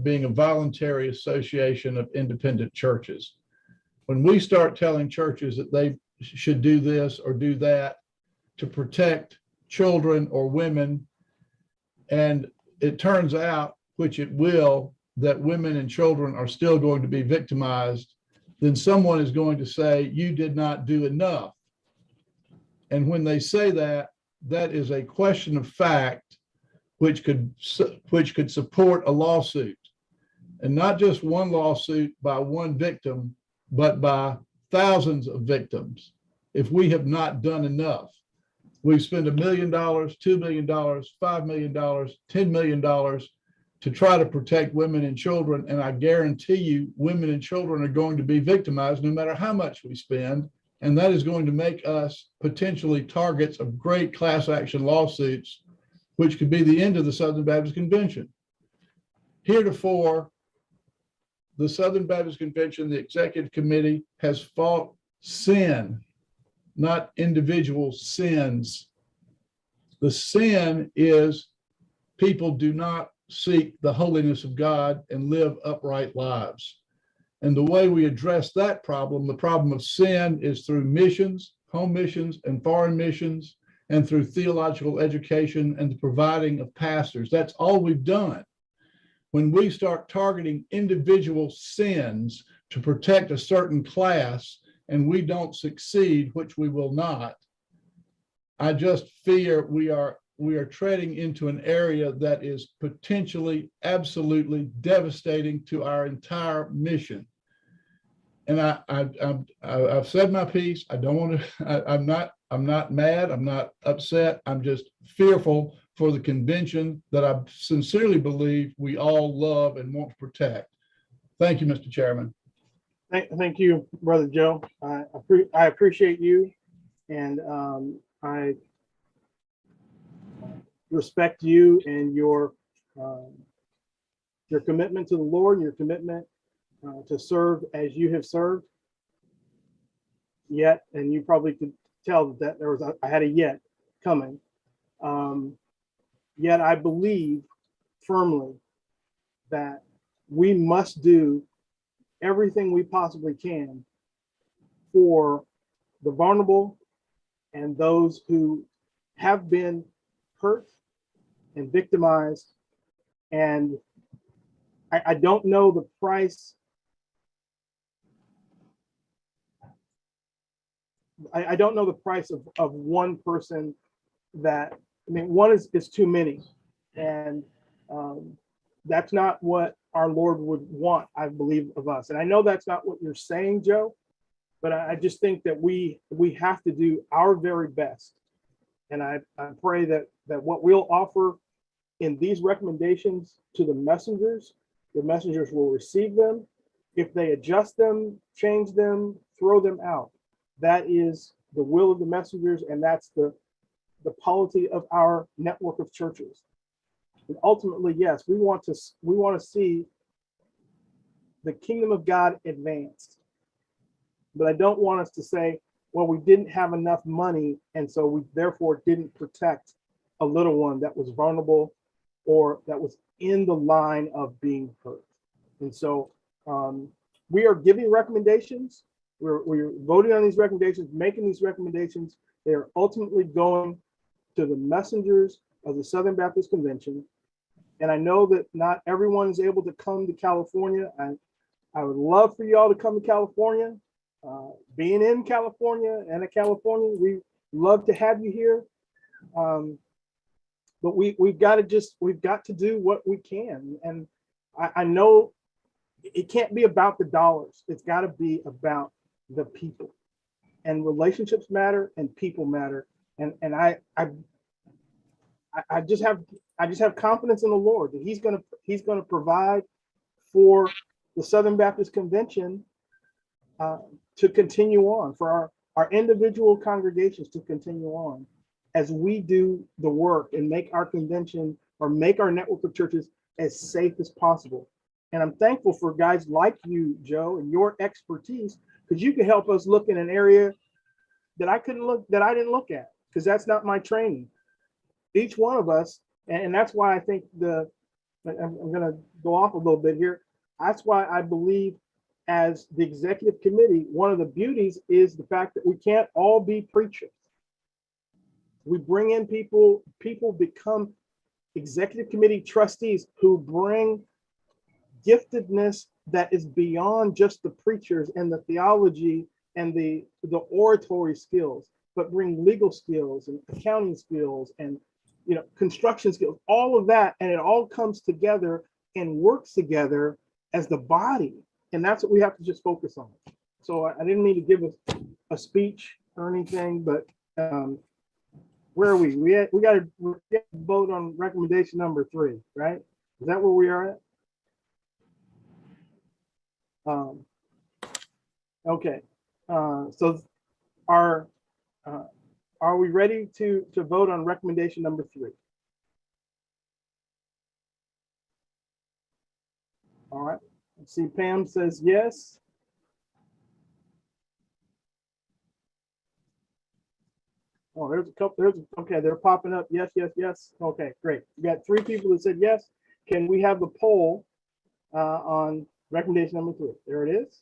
J: being a voluntary association of independent churches. When we start telling churches that they should do this or do that to protect children or women, and it turns out, which it will, that women and children are still going to be victimized, then someone is going to say, you did not do enough. And when they say that, that is a question of fact, which could support a lawsuit, and not just one lawsuit by one victim, but by thousands of victims. If we have not done enough, we've spent $1 million, $2 million, $5 million, $10 million to try to protect women and children. And I guarantee you, women and children are going to be victimized no matter how much we spend. And that is going to make us potentially targets of great class action lawsuits, which could be the end of the Southern Baptist Convention. Heretofore, the Southern Baptist Convention, the Executive Committee, has fought sin, not individual sins. The sin is people do not seek the holiness of God and live upright lives. And the way we address that problem, the problem of sin, is through missions, home missions and foreign missions, and through theological education and the providing of pastors. That's all we've done. When we start targeting individual sins to protect a certain class and we don't succeed, which we will not, I just fear we are treading into an area that is potentially absolutely devastating to our entire mission. And I've said my piece. I don't want to, I'm not mad. I'm not upset. I'm just fearful for the convention that I sincerely believe we all love and want to protect. Thank you, Mr. Chairman.
A: Thank you, Brother Joe. I appreciate you, and I respect you and your commitment to the Lord, and your commitment to serve as you have served. Yet, and you probably could tell that there was I had a yet coming. Yet I believe firmly that we must do everything we possibly can for the vulnerable and those who have been hurt and victimized. And I don't know the price. I don't know the price of one person that, I mean, one is too many. And that's not what our Lord would want, I believe, of us. And I know that's not what you're saying, Joe, but I just think that we have to do our very best. And I pray that what we'll offer in these recommendations to the messengers will receive them. If they adjust them, change them, throw them out, that is the will of the messengers, and that's the polity of our network of churches. And ultimately, yes, we want to see the kingdom of God advanced. But I don't want us to say, well, we didn't have enough money, and so we therefore didn't protect a little one that was vulnerable or that was in the line of being hurt. And so we are giving recommendations. We're voting on these recommendations, making these recommendations. They are ultimately going to the messengers of the Southern Baptist Convention. And I know that not everyone is able to come to California. I would love for y'all to come to California. Being in California and a Californian, we love to have you here. But we've got to do what we can. And I know it can't be about the dollars. It's got to be about the people, and relationships matter and people matter. And I just have confidence in the Lord that He's gonna provide for the Southern Baptist Convention to continue on, for our individual congregations to continue on as we do the work and make our convention or make our network of churches as safe as possible. And I'm thankful for guys like you, Joe, and your expertise, because you can help us look in an area that I didn't look at, because that's not my training. Each one of us, and that's why I think I'm going to go off a little bit here. That's why I believe as the executive committee, one of the beauties is the fact that we can't all be preachers. We bring in people become executive committee trustees who bring giftedness that is beyond just the preachers and the theology and the oratory skills, but bring legal skills and accounting skills and construction skills, all of that, and it all comes together and works together as the body. And that's what we have to just focus on. So I didn't mean to give a speech or anything, but where are we? We got to vote on recommendation number 3, right? Is that where we are at? Okay. So are we ready to vote on recommendation number 3? All right. Let's see, Pam says yes. Oh, there's a couple. Okay, they're popping up. Yes, yes, yes. Okay, great. We got 3 people that said yes. Can we have the poll on recommendation number 3? There it is.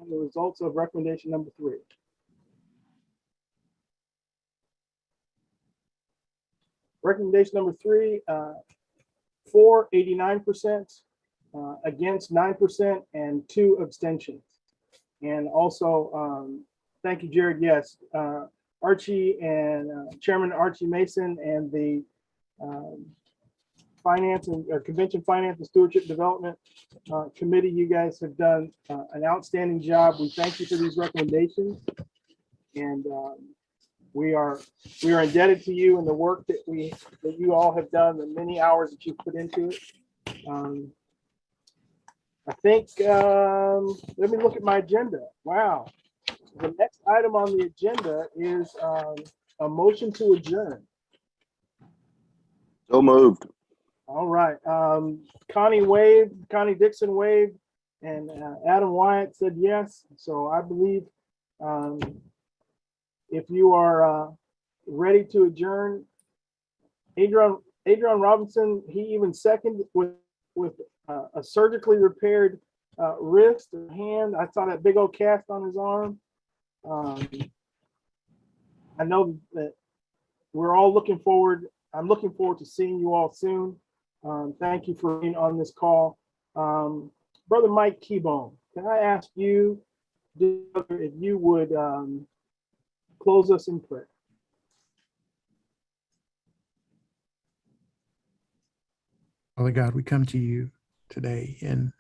A: And the results of recommendation number 3. Recommendation number 3, for 89%, against 9%, and 2 abstentions. And also, thank you, Jared. Yes, Archie and Chairman Archie Mason and the Finance and Convention Finance and Stewardship Development Committee, you guys have done an outstanding job. We thank you for these recommendations, and we are indebted to you and the work that you all have done, the many hours that you've put into it. I think let me look at my agenda. Wow, the next item on the agenda is a motion to adjourn.
O: So moved.
A: All right. Connie Dixon waved, and Adam Wyatt said yes. So I believe if you are ready to adjourn, Adrian Robinson, he even seconded with a surgically repaired wrist or hand. I saw that big old cast on his arm. I know that we're all looking forward. I'm looking forward to seeing you all soon. Thank you for being on this call. Brother Mike Keybone, can I ask you if you would close us in prayer?
S: Father God, we come to you today, and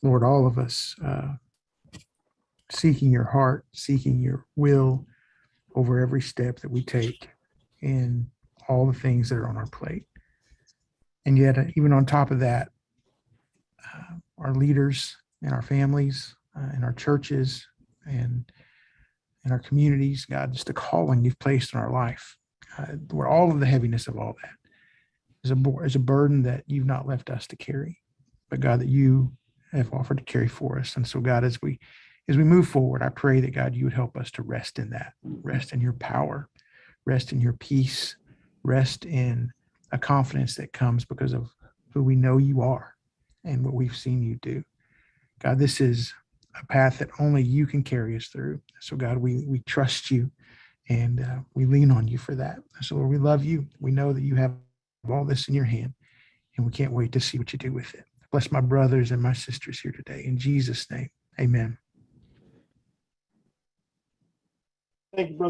S: Lord, all of us seeking your heart, seeking your will over every step that we take and all the things that are on our plate. And yet, even on top of that, our leaders and our families and our churches and our communities, God, just the calling you've placed in our life, where all of the heaviness of all that is a burden that you've not left us to carry, but God, that you have offered to carry for us. And so, God, as we move forward, I pray that, God, you would help us to rest in that, rest in your power, rest in your peace, rest in a confidence that comes because of who we know you are and what we've seen you do. God, this is a path that only you can carry us through. So, God, we trust you and we lean on you for that. So, Lord, we love you. We know that you have all this in your hand, and we can't wait to see what you do with it. Bless my brothers and my sisters here today. In Jesus' name, amen.
A: Thank you, brother.